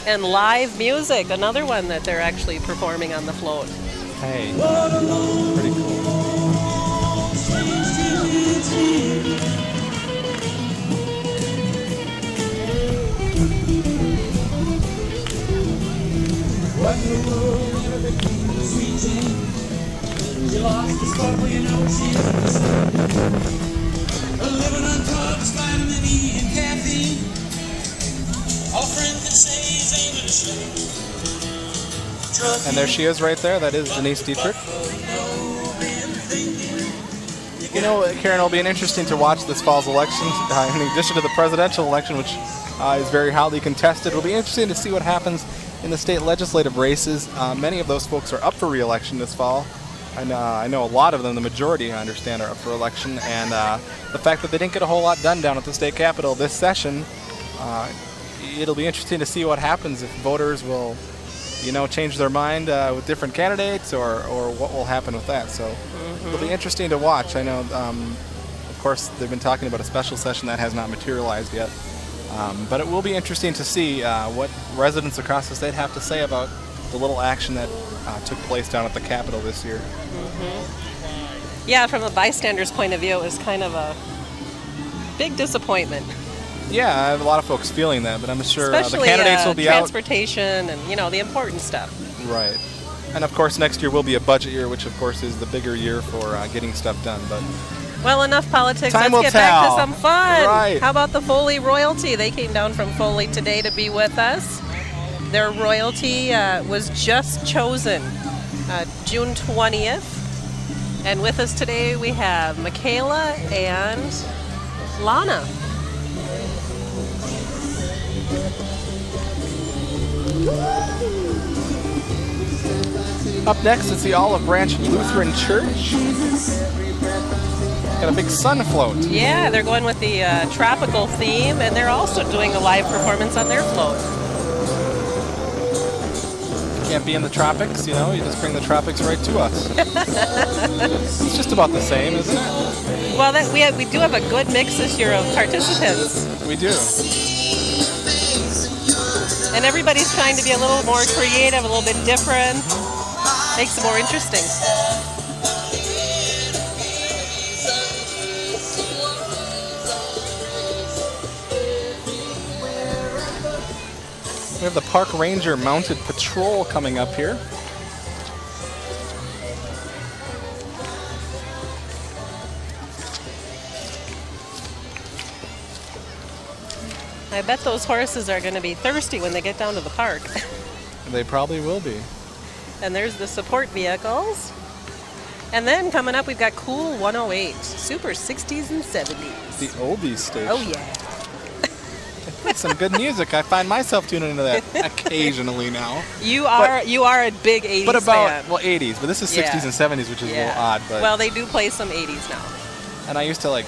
And live music, another one that they're actually performing on the float. Hey, pretty cool. What in the world ever became of the sweet Jane? You lost the sparkle, you know she's living on drugs, vitamin E and caffeine. All a friend can say is ain't it a shame. And there she is right there. That is Denise Dietrich. You know, Karen, it'll be interesting to watch this fall's election. In addition to the presidential election, which is very hotly contested, it'll be interesting to see what happens in the state legislative races. Many of those folks are up for re-election this fall. And I know a lot of them, the majority, I understand, are up for election. And the fact that they didn't get a whole lot done down at the state capitol this session, it'll be interesting to see what happens if voters will, you know, change their mind with different candidates or what will happen with that. So it'll be interesting to watch. I know, of course, they've been talking about a special session that has not materialized yet. But it will be interesting to see what residents across the state have to say about the little action that took place down at the Capitol this year. Yeah, from a bystander's point of view, it was kind of a big disappointment. Yeah, I have a lot of folks feeling that, but I'm sure the Especially candidates will be transportation and, the important stuff. Right. And of course, next year will be a budget year, which of course is the bigger year for getting stuff done. But well, enough politics. Time Let's will get back tell. to some fun. Right. How about the Foley royalty? They came down from Foley today to be with us. Their royalty was just chosen June 20th. And with us today we have Michaela and Lana. Up next is the Olive Branch Lutheran Church. Got a big sun float. Yeah, they're going with the tropical theme, and they're also doing a live performance on their float. Can't be in the tropics, you just bring the tropics right to us. It's just about the same, isn't it? Well, we do have a good mix this year of participants. We do. And everybody's trying to be a little more creative, a little bit different. Makes it more interesting. We have the Park Ranger Mounted Patrol coming up here. I bet those horses are going to be thirsty when they get down to the park. They probably will be. And there's the support vehicles. And then coming up, we've got Cool 108, super 60s and 70s. The oldies station. Oh, yeah. Some good music. I find myself tuning into that occasionally now. You are a big 80s But about, fan. well, 80s, but this is 60s and 70s, which is a little odd. But well, they do play some 80s now. And I used to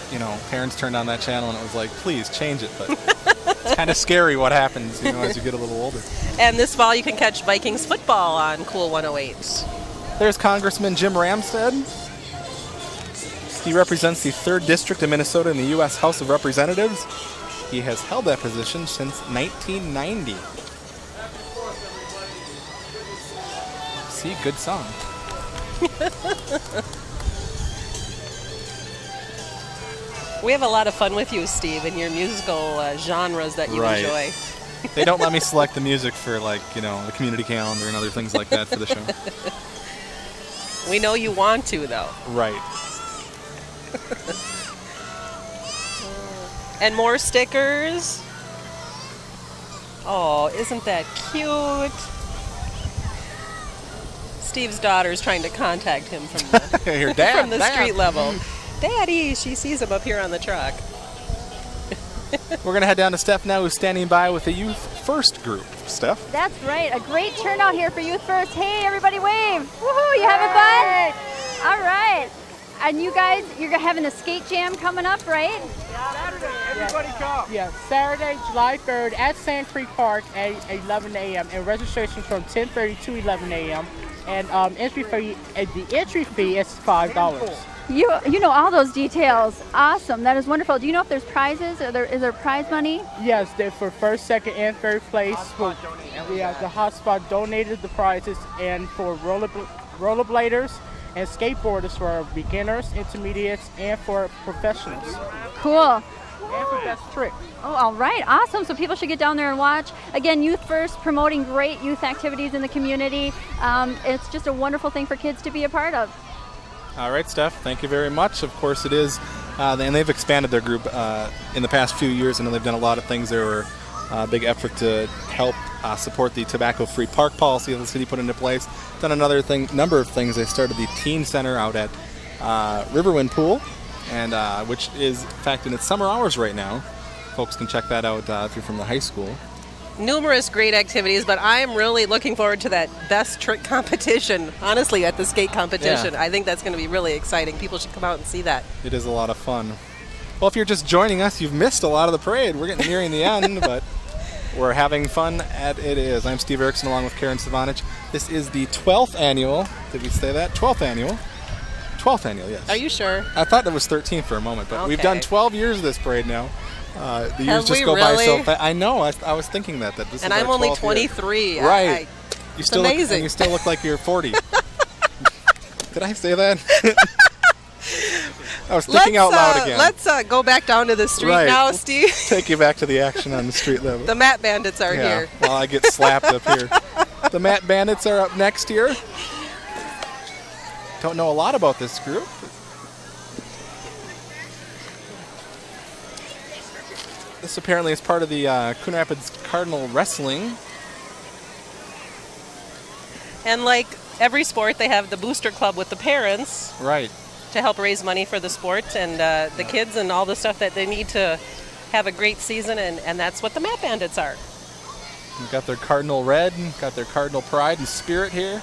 parents turned on that channel and it was like, please change it. But it's kind of scary what happens, as you get a little older. And this fall you can catch Vikings football on Cool 108. There's Congressman Jim Ramstad. He represents the 3rd District of Minnesota in the U.S. House of Representatives. He has held that position since 1990. See, good song. We have a lot of fun with you, Steve, and your musical genres that you enjoy. They don't let me select the music for, the community calendar and other things like that for the show. We know you want to, though. Right. And more stickers. Oh, isn't that cute? Steve's daughter's trying to contact him from the, Your dad, from the street level. Daddy, she sees him up here on the truck. We're going to head down to Steph now, who's standing by with the Youth First group. Steph? That's right. A great turnout here for Youth First. Hey, everybody wave. Woohoo, you having fun? All right. And you guys, you're having a skate jam coming up, right? Saturday, everybody come. Yeah, Saturday, July 3rd at Sand Creek Park at 11 a.m. and registration from 10:30 to 11 a.m. And the entry fee is $5. You know all those details. Awesome. That is wonderful. Do you know if there's prizes? Is there prize money? Yes, they're for first, second, and third place. The hotspot donated the prizes, and for rollerbladers and skateboarders for beginners, intermediates, and for professionals. Cool. And for best trick. Oh, all right. Awesome. So people should get down there and watch. Again, Youth First, promoting great youth activities in the community. It's just a wonderful thing for kids to be a part of. All right, Steph, thank you very much. Of course it is, and they've expanded their group in the past few years, and they've done a lot of things. There were a big effort to help support the tobacco-free park policy that the city put into place. Done number of things. They started the teen center out at Riverwind Pool, and which is, in fact, in its summer hours right now. Folks can check that out if you're from the high school. Numerous great activities, but I'm really looking forward to that best trick competition, honestly, at the skate competition. Yeah. I think that's going to be really exciting. People should come out and see that. It is a lot of fun. Well, if you're just joining us, you've missed a lot of the parade. We're getting nearing the end, but we're having fun at it is. I'm Steve Erickson along with Karen Savanich. This is the 12th annual. Did we say that? 12th annual. 12th annual, yes. Are you sure? I thought it was 13th for a moment, but we've done 12 years of this parade now. The years just go by so fast. I know. I was thinking that this and is I'm our only 12th 23. Year. Right. It's amazing. You still look like you're 40. Did I say that? I was thinking out loud again. Let's go back down to the street now, Steve. Take you back to the action on the street level. The Mat Bandits are here. While I get slapped up here. The Mat Bandits are up next here. Don't know a lot about this group. This apparently is part of the Coon Rapids Cardinal Wrestling. And like every sport, they have the booster club with the parents. Right. To help raise money for the sport and the kids and all the stuff that they need to have a great season, and that's what the Mat Bandits are. They've got their Cardinal Red, got their Cardinal Pride and Spirit here.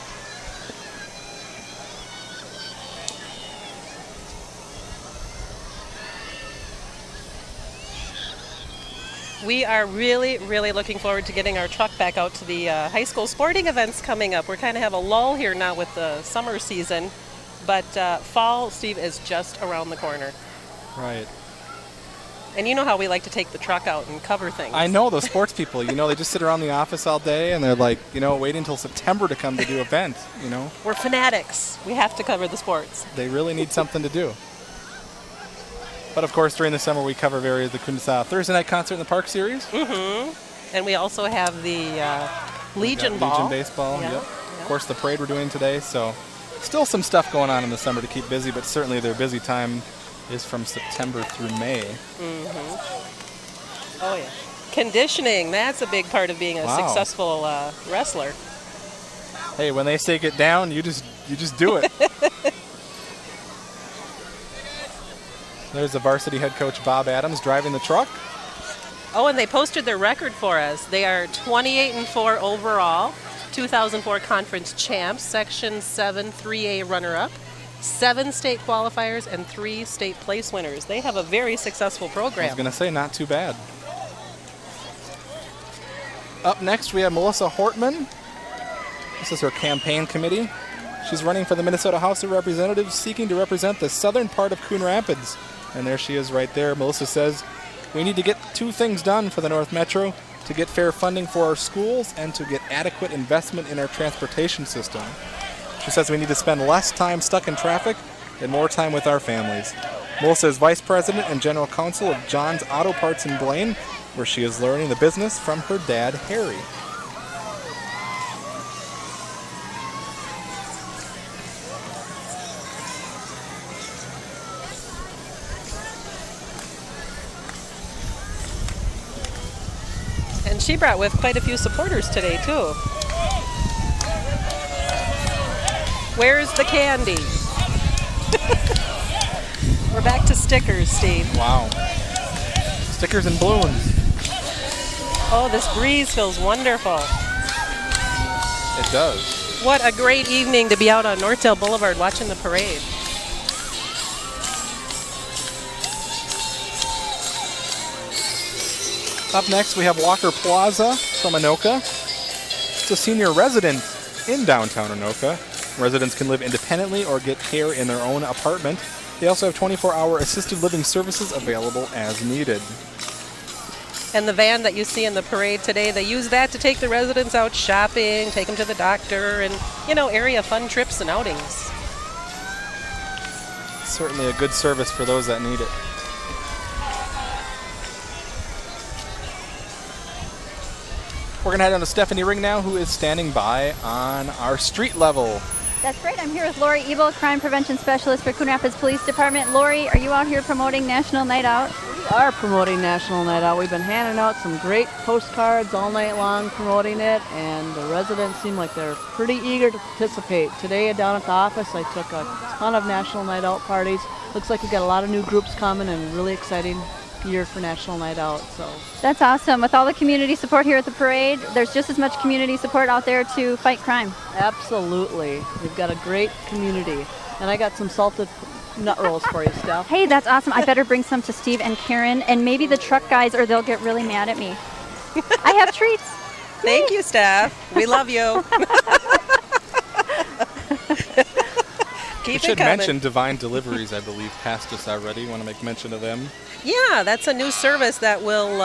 We are really, really looking forward to getting our truck back out to the high school sporting events coming up. We're kind of have a lull here now with the summer season. But fall, Steve, is just around the corner. Right. And you know how we like to take the truck out and cover things. I know those sports people. They just sit around the office all day and they're like, waiting until September to come to do events, We're fanatics. We have to cover the sports. They really need something to do. But, of course, during the summer, we cover various the Kundasau Thursday night concert in the Park Series. Mm-hmm. And we also have the Legion Ball. Legion Baseball, yep. Of course, the parade we're doing today, so... Still some stuff going on in the summer to keep busy, but certainly their busy time is from September through May. Mm-hmm. Oh, yeah. Conditioning, that's a big part of being a successful wrestler. Hey, when they say get down, you just do it. There's the varsity head coach, Bob Adams, driving the truck. Oh, and they posted their record for us. They are 28-4 overall. 2004 conference champs, Section 7 3A runner-up, 7 state qualifiers, and 3 state place winners. They have a very successful program. I was going to say, not too bad. Up next, we have Melissa Hortman. This is her campaign committee. She's running for the Minnesota House of Representatives, seeking to represent the southern part of Coon Rapids. And there she is right there. Melissa says, we need to get 2 things done for the North Metro: to get fair funding for our schools and to get adequate investment in our transportation system. She says we need to spend less time stuck in traffic and more time with our families. Melissa is Vice President and General Counsel of John's Auto Parts in Blaine, where she is learning the business from her dad, Harry. And she brought with quite a few supporters today, too. Where's the candy? We're back to stickers, Steve. Wow. Stickers and balloons. Oh, this breeze feels wonderful. It does. What a great evening to be out on Northdale Boulevard watching the parade. Up next, we have Walker Plaza from Anoka. It's a senior residence in downtown Anoka. Residents can live independently or get care in their own apartment. They also have 24-hour assisted living services available as needed. And the van that you see in the parade today, they use that to take the residents out shopping, take them to the doctor, and, area fun trips and outings. Certainly a good service for those that need it. We're going to head on to Stephanie Ring now, who is standing by on our street level. That's great. I'm here with Lori Ebel, Crime Prevention Specialist for Coon Rapids Police Department. Lori, are you out here promoting National Night Out? We are promoting National Night Out. We've been handing out some great postcards all night long promoting it, and the residents seem like they're pretty eager to participate. Today down at the office, I took a ton of National Night Out parties. Looks like we've got a lot of new groups coming and really exciting year for National Night Out. So that's awesome. With all the community support here at the parade, there's just as much community support out there to fight crime. Absolutely. We've got a great community. And I got some salted nut rolls for you, Steph. Hey, that's awesome. I better bring some to Steve and Karen and maybe the truck guys, or they'll get really mad at me. I have treats. Thank you, Steph. We love you. You should mention Divine Deliveries, I believe, passed us already. You want to make mention of them? Yeah, that's a new service that will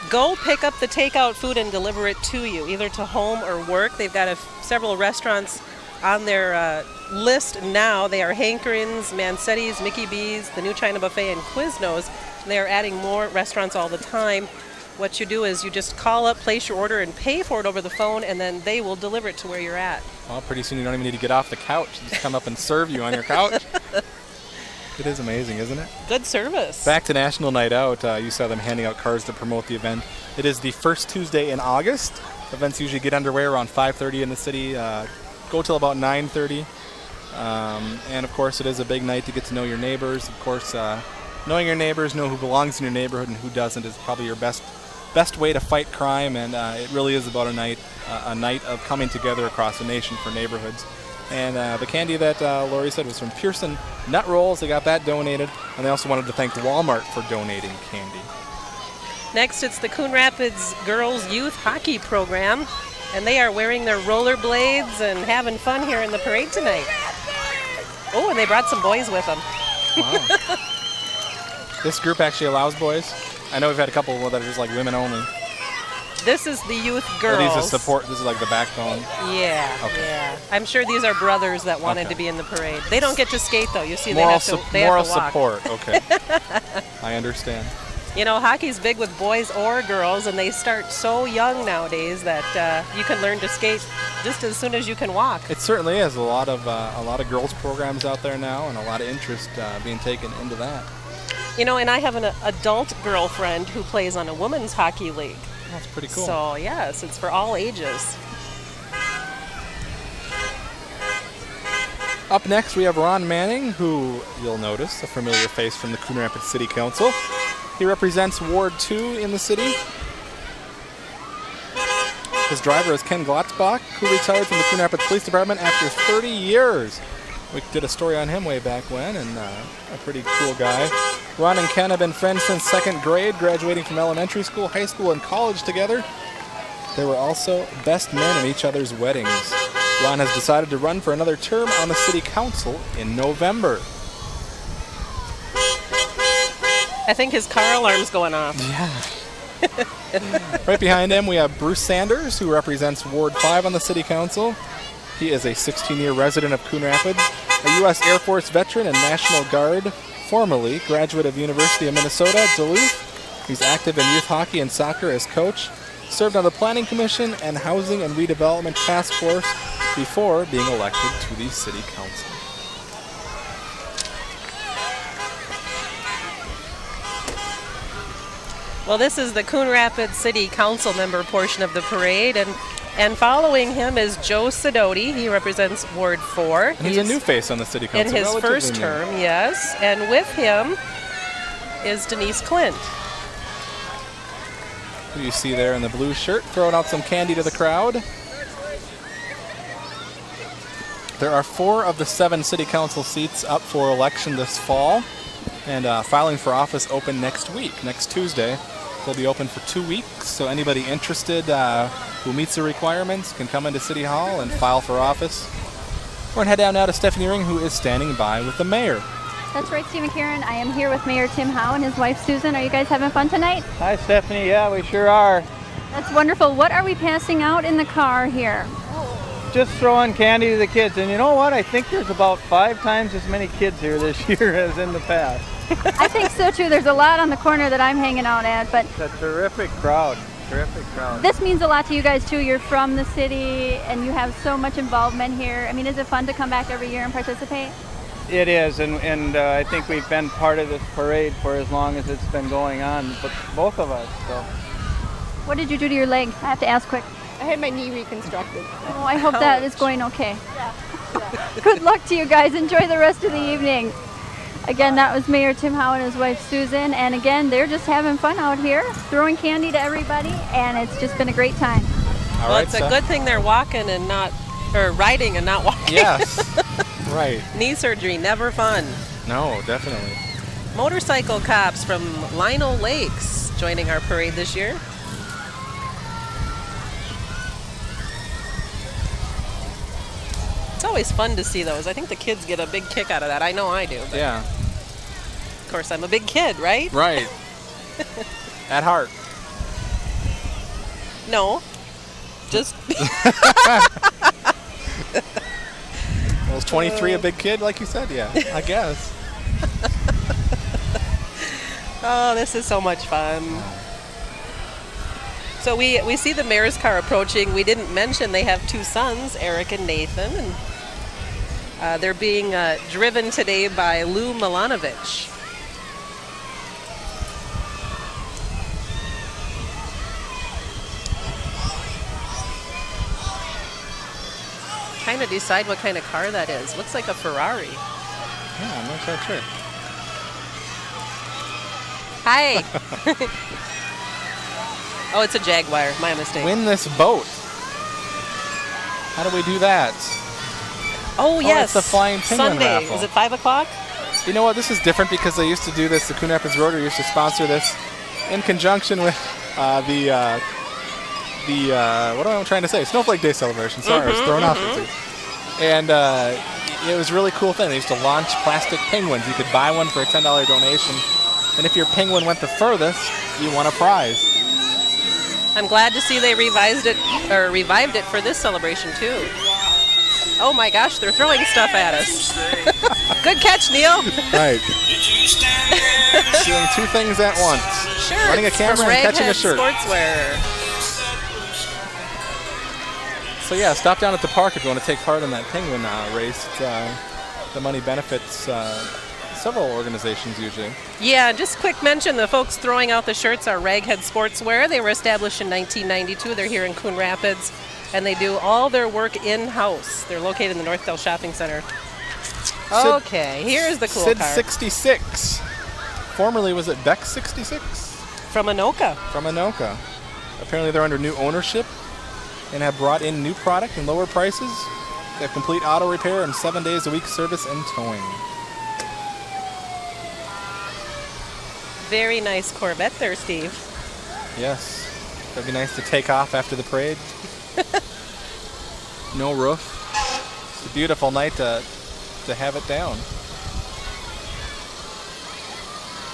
go pick up the takeout food and deliver it to you, either to home or work. They've got several restaurants on their list now, they are Hankerin's, Mansetti's, Mickey B's, the New China Buffet, and Quiznos. They are adding more restaurants all the time. What you do is you just call up, place your order, and pay for it over the phone, and then they will deliver it to where you're at. Well, pretty soon you don't even need to get off the couch. They just come up and serve you on your couch. It is amazing, isn't it? Good service. Back to National Night Out. You saw them handing out cards to promote the event. It is the first Tuesday in August. Events usually get underway around 5:30 in the city, go till about 9:30. And, of course, it is a big night to get to know your neighbors. Of course, knowing your neighbors, know who belongs in your neighborhood and who doesn't is probably your best way to fight crime. And it really is about a night of coming together across the nation for neighborhoods. And the candy that Lori said was from Pearson Nut Rolls. They got that donated. And they also wanted to thank Walmart for donating candy. Next, it's the Coon Rapids Girls Youth Hockey Program. And they are wearing their rollerblades and having fun here in the parade tonight. Oh, and they brought some boys with them. Wow. This group actually allows boys? I know we've had a couple that are just like women only. This is the youth girls. These are support. This is like the backbone. Yeah, okay. Yeah. I'm sure these are brothers that wanted to be in the parade. They don't get to skate though. You see, moral they have to walk. Support. Okay. I understand. You know, hockey's big with boys or girls, and they start so young nowadays that you can learn to skate just as soon as you can walk. It certainly is. A lot of girls programs out there now, and a lot of interest being taken into that. You know, and I have an adult girlfriend who plays on a women's hockey league. That's pretty cool. So, yes, it's for all ages. Up next, we have Ron Manning, who you'll notice, a familiar face from the Coon Rapids City Council. He represents Ward 2 in the city. His driver is Ken Glotzbach, who retired from the Coon Rapids Police Department after 30 years. We did a story on him way back when, and a pretty cool guy. Ron and Ken have been friends since second grade, graduating from elementary school, high school, and college together. They were also best men at each other's weddings. Ron has decided to run for another term on the city council in November. I think his car alarm's going off. Yeah. Right behind him, we have Bruce Sanders, who represents Ward 5 on the city council. He is a 16-year resident of Coon Rapids, a U.S. Air Force veteran and National Guard, formerly graduate of University of Minnesota, Duluth. He's active in youth hockey and soccer as coach, served on the Planning Commission and Housing and Redevelopment Task Force before being elected to the city council. Well, this is the Coon Rapids City Council member portion of the parade, and following him is Joe Sidoti. He represents Ward 4. And he's a new face on the city council. In his first term, yes. And with him is Denise Clint. Who you see there in the blue shirt, throwing out some candy to the crowd. There are 4 of the 7 city council seats up for election this fall, and filing for office open next week, next Tuesday. They'll be open for 2 weeks, so anybody interested who meets the requirements can come into City Hall and file for office. We're going to head down now to Stephanie Ring, who is standing by with the mayor. That's right, Steve and Karen. I am here with Mayor Tim Howe and his wife Susan. Are you guys having fun tonight? Hi, Stephanie. Yeah, we sure are. That's wonderful. What are we passing out in the car here? Just throwing candy to the kids. And you know what? I think there's about 5 times as many kids here this year as in the past. I think so too. There's a lot on the corner that I'm hanging out at, but it's a terrific crowd. Terrific crowd. This means a lot to you guys too. You're from the city and you have so much involvement here. I mean, is it fun to come back every year and participate? It is, and I think we've been part of this parade for as long as it's been going on, but both of us. So. What did you do to your leg? I have to ask quick. I had my knee reconstructed. Oh, I hope that is going okay. Yeah. Good luck to you guys. Enjoy the rest of the evening. Again, that was Mayor Tim Howe and his wife Susan, and again, they're just having fun out here, throwing candy to everybody, and it's just been a great time. Well, it's a good thing they're walking and not, or riding and not walking. Yes, right. Knee surgery, never fun. No, definitely. Motorcycle cops from Lino Lakes joining our parade this year. It's always fun to see those. I think the kids get a big kick out of that. I know I do. But yeah. Of course, I'm a big kid, right? Right. At heart. No. Just. Was 23 a big kid, like you said? Yeah, I guess. Oh, this is so much fun. So we see the mayor's car approaching. We didn't mention they have two sons, Eric and Nathan, and they're being driven today by Lou Milanovic. Trying to decide what kind of car that is. Looks like a Ferrari. Yeah, I'm not quite sure. Hi. Oh, it's a Jaguar. My mistake. Win this boat. How do we do that? Oh, yes. It's the Flying Penguin Sunday. raffle. Is it 5 o'clock? You know what? This is different because they used to do this. The Coon Rapids Rotary used to sponsor this in conjunction with what am I trying to say? Snowflake Day celebration. Sorry, I was thrown off it too. And it was a really cool thing. They used to launch plastic penguins. You could buy one for a $10 donation. And if your penguin went the furthest, you won a prize. I'm glad to see they revived it for this celebration too. Oh my gosh, they're throwing stuff at us. Good catch, Neil. Right. Doing two things at once. Sure. Running a camera and catching a shirt. Sportswear. So yeah, stop down at the park if you want to take part in that penguin race. The money benefits several organizations usually. Yeah, just quick mention, the folks throwing out the shirts are Raghead Sportswear. They were established in 1992. They're here in Coon Rapids, and they do all their work in-house. They're located in the Northdale Shopping Center. Okay, here's the cool Sid car. 66. Formerly, was it Beck 66? From Anoka. From Anoka. Apparently they're under new ownership and have brought in new product and lower prices. They have complete auto repair and 7 days a week service and towing. Very nice Corvette there, Steve. Yes. That'd be nice to take off after the parade. No roof. It's a beautiful night to have it down.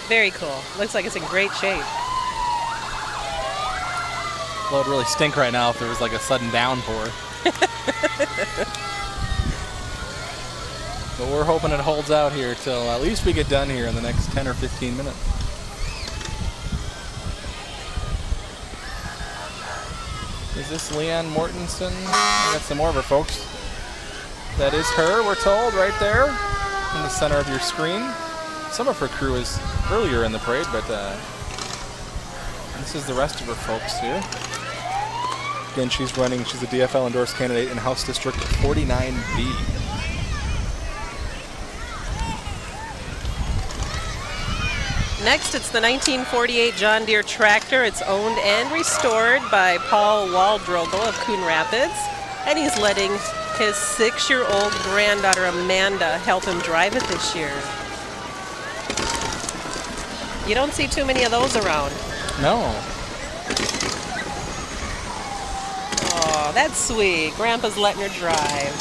Very cool. Looks like it's in great shape. Well, it'd really stink right now if there was like a sudden downpour. But we're hoping it holds out here till at least we get done here in the next 10 or 15 minutes. Is this Leanne Mortensen? I got some more of her folks. That is her, we're told, right there in the center of your screen. Some of her crew is earlier in the parade, but this is the rest of her folks here. Again, she's a DFL endorsed candidate in House District 49B. Next, it's the 1948 John Deere tractor. It's owned and restored by Paul Waldrogel of Coon Rapids, and he's letting his 6-year-old granddaughter Amanda help him drive it this year. You don't see too many of those around. No. Oh, that's sweet. Grandpa's letting her drive.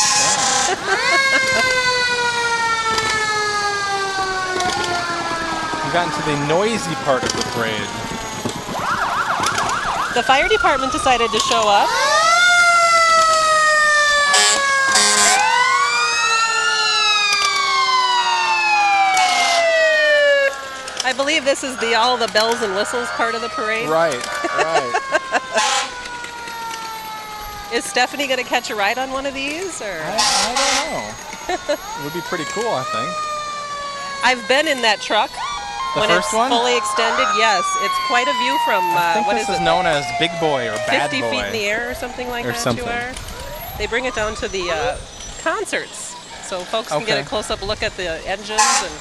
We've gotten to the noisy part of the parade. The fire department decided to show up. I believe this is all the bells and whistles part of the parade. Right. Is Stephanie going to catch a ride on one of these? Or? I don't know. It would be pretty cool, I think. I've been in that truck. The when first it's one? fully extended, yes. It's quite a view from, I think what this is is it? known as Big Boy or Bad 50 Boy. feet in the air or something like Or that. something. You are. They bring it down to the concerts, so folks can get a close-up look at the engines. And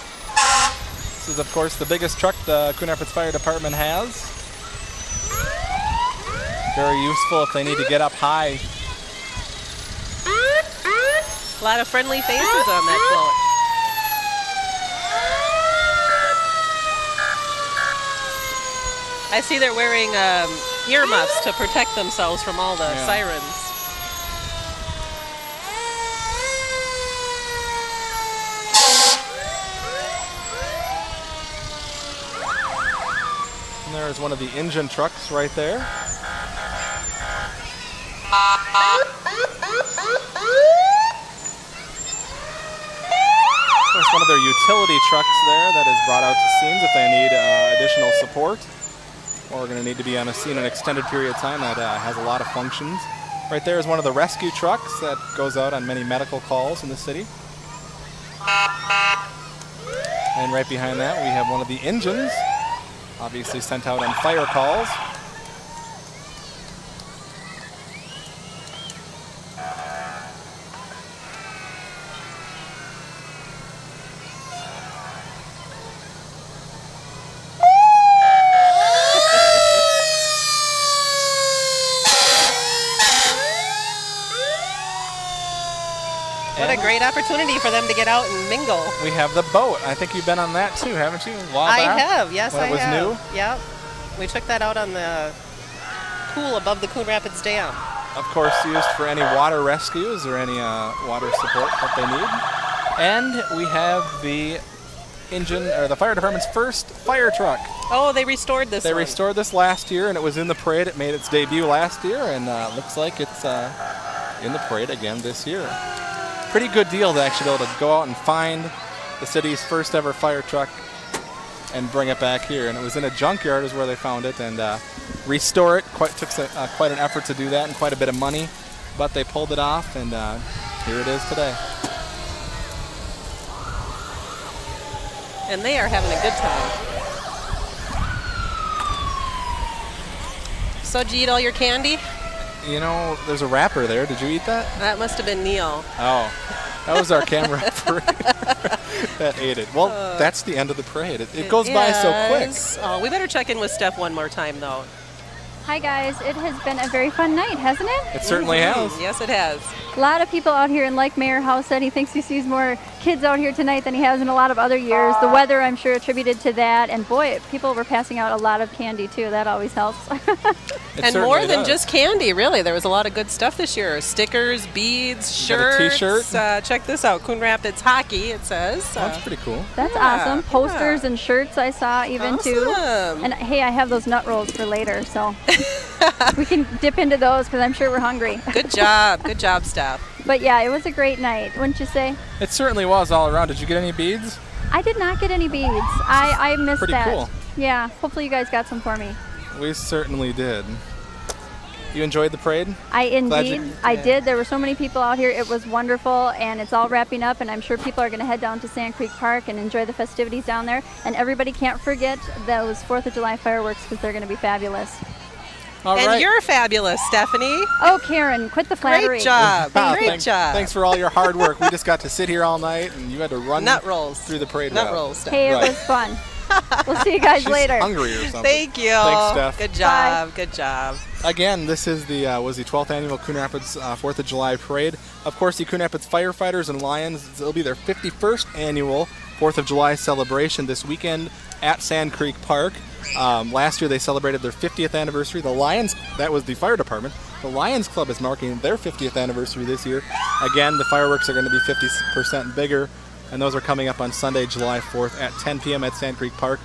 this is, of course, the biggest truck the Coon Rapids Fire Department has. Very useful if they need to get up high. a lot of friendly faces on that float. I see they're wearing earmuffs to protect themselves from all the sirens. And there's one of the engine trucks right there. That's one of their utility trucks there that is brought out to scenes if they need additional support, or going to need to be on a scene an extended period of time. That has a lot of functions. Right there is one of the rescue trucks that goes out on many medical calls in the city. And right behind that, we have one of the engines, obviously sent out on fire calls. What a great opportunity for them to get out and mingle. We have the boat. I think you've been on that too, haven't you? I have, yes, when I it was have. new? Yep. We took that out on the pool above the Coon Rapids Dam. Of course, used for any water rescues or any water support that they need. And we have the the fire department's first fire truck. Oh, they restored this They one. restored this last year, and it was in the parade. It made its debut last year, and looks like it's in the parade again this year. Pretty good deal to actually be able to go out and find the city's first ever fire truck and bring it back here. And it was in a junkyard is where they found it, and restore it. Took quite an effort to do that and quite a bit of money, but they pulled it off, and here it is today. And they are having a good time. So did you eat all your candy? You know, there's a wrapper there. Did you eat that? That must have been Neil. Oh, that was our camera that ate it. Well, that's the end of the parade. It goes by so quick. Oh, we better check in with Steph one more time, though. Hi guys, it has been a very fun night, hasn't it? It certainly has. Yes, it has. A lot of people out here, and like Mayor House said, he thinks he sees more kids out here tonight than he has in a lot of other years. The weather, I'm sure, attributed to that. And boy, people were passing out a lot of candy too. That always helps. And more than just candy, really. There was a lot of good stuff this year. Stickers, beads, shirts. Got a t-shirt. Check this out. Coon Rapids Hockey, it says. That's pretty cool. That's awesome. Posters and shirts I saw even too. Awesome. And hey, I have those nut rolls for later, so we can dip into those because I'm sure we're hungry. Good job. Good job, Steph. But yeah, it was a great night, wouldn't you say? It certainly was all around. Did you get any beads? I did not get any beads. I missed Pretty that. cool. Yeah, hopefully you guys got some for me. We certainly did. You enjoyed the parade? I did. There were so many people out here. It was wonderful, and it's all wrapping up, and I'm sure people are going to head down to Sand Creek Park and enjoy the festivities down there. And everybody can't forget those 4th of July fireworks because they're going to be fabulous. And you're fabulous, Stephanie. Oh, Karen, quit the flattery. Great job. Wow, Great job. Thanks for all your hard work. We just got to sit here all night, and you had to run Nut rolls. through the parade Nut route. rolls, Steph. Hey, it was fun. We'll see you guys She's later. hungry or something. Thank you. Thanks, Steph. Good job. Good job. Again, this is the 12th annual Coon Rapids 4th of July parade. Of course, the Coon Rapids Firefighters and Lions, it'll be their 51st annual 4th of July celebration this weekend at Sand Creek Park. Last year they celebrated their 50th anniversary. The Lions, that was the fire department. The Lions Club is marking their 50th anniversary this year. Again, the fireworks are going to be 50% bigger, and those are coming up on Sunday, July 4th at 10 p.m. at Sand Creek Park.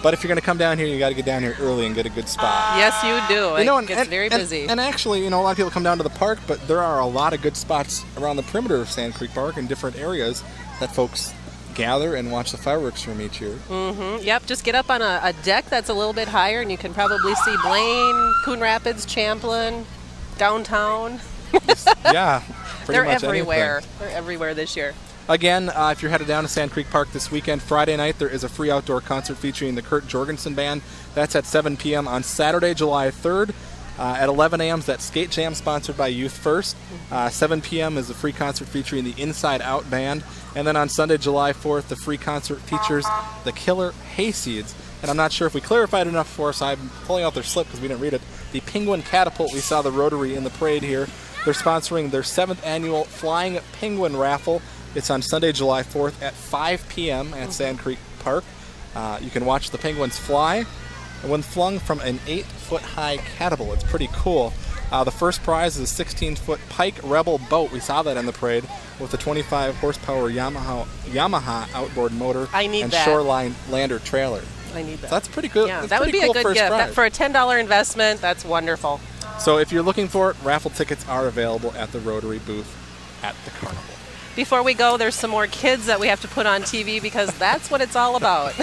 But if you're going to come down here, you got to get down here early and get a good spot. Yes, you do. It gets very busy. And actually, a lot of people come down to the park, but there are a lot of good spots around the perimeter of Sand Creek Park in different areas that folks gather and watch the fireworks from each year. Mm-hmm. Yep, just get up on a deck that's a little bit higher, and you can probably see Blaine, Coon Rapids, Champlin, downtown. Yeah, They're much everywhere. anything. They're everywhere this year. Again, if you're headed down to Sand Creek Park this weekend, Friday night, there is a free outdoor concert featuring the Kurt Jorgensen Band. That's at 7 p.m. on Saturday, July 3rd. At 11 a.m. is that Skate Jam sponsored by Youth First. 7 p.m. is a free concert featuring the Inside Out Band. And then on Sunday, July 4th, the free concert features the Killer Hayseeds. And I'm not sure if we clarified enough for us. I'm pulling out their slip because we didn't read it. The Penguin Catapult, we saw the Rotary in the parade here. They're sponsoring their 7th annual Flying Penguin Raffle. It's on Sunday, July 4th at 5 p.m. at Sand Creek Park. You can watch the penguins fly. And when flung from an 8-foot-high catapult, it's pretty cool. The first prize is a 16-foot Pike Rebel boat. We saw that in the parade with a 25-horsepower Yamaha outboard motor and Shoreline Lander trailer. I need that. So that's pretty good. Yeah, that's that would be cool a good first gift. prize. For a $10 investment, that's wonderful. So if you're looking for it, raffle tickets are available at the Rotary booth at the carnival. Before we go, there's some more kids that we have to put on TV because that's what it's all about.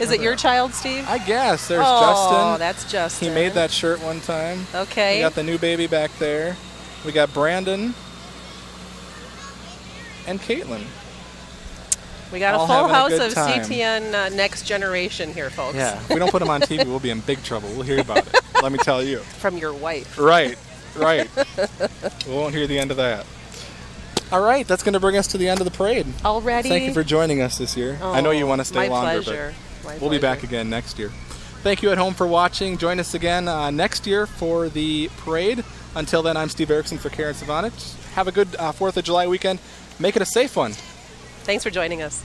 Is it your child, Steve? I guess. There's oh, Justin. Oh, that's Justin. He made that shirt one time. Okay. We got the new baby back there. We got Brandon and Caitlin. We got all a full house a of time. CTN Next Generation here, folks. Yeah, if we don't put them on TV, we'll be in big trouble. We'll hear about it. Let me tell you. From your wife. Right. We won't hear the end of that. All right, that's going to bring us to the end of the parade. Already? Thank you for joining us this year. I know you want to stay longer, pleasure. but we'll be back again next year. Thank you at home for watching. Join us again next year for the parade. Until then, I'm Steve Erickson for Karen Savanich. Have a good 4th of July weekend. Make it a safe one. Thanks for joining us.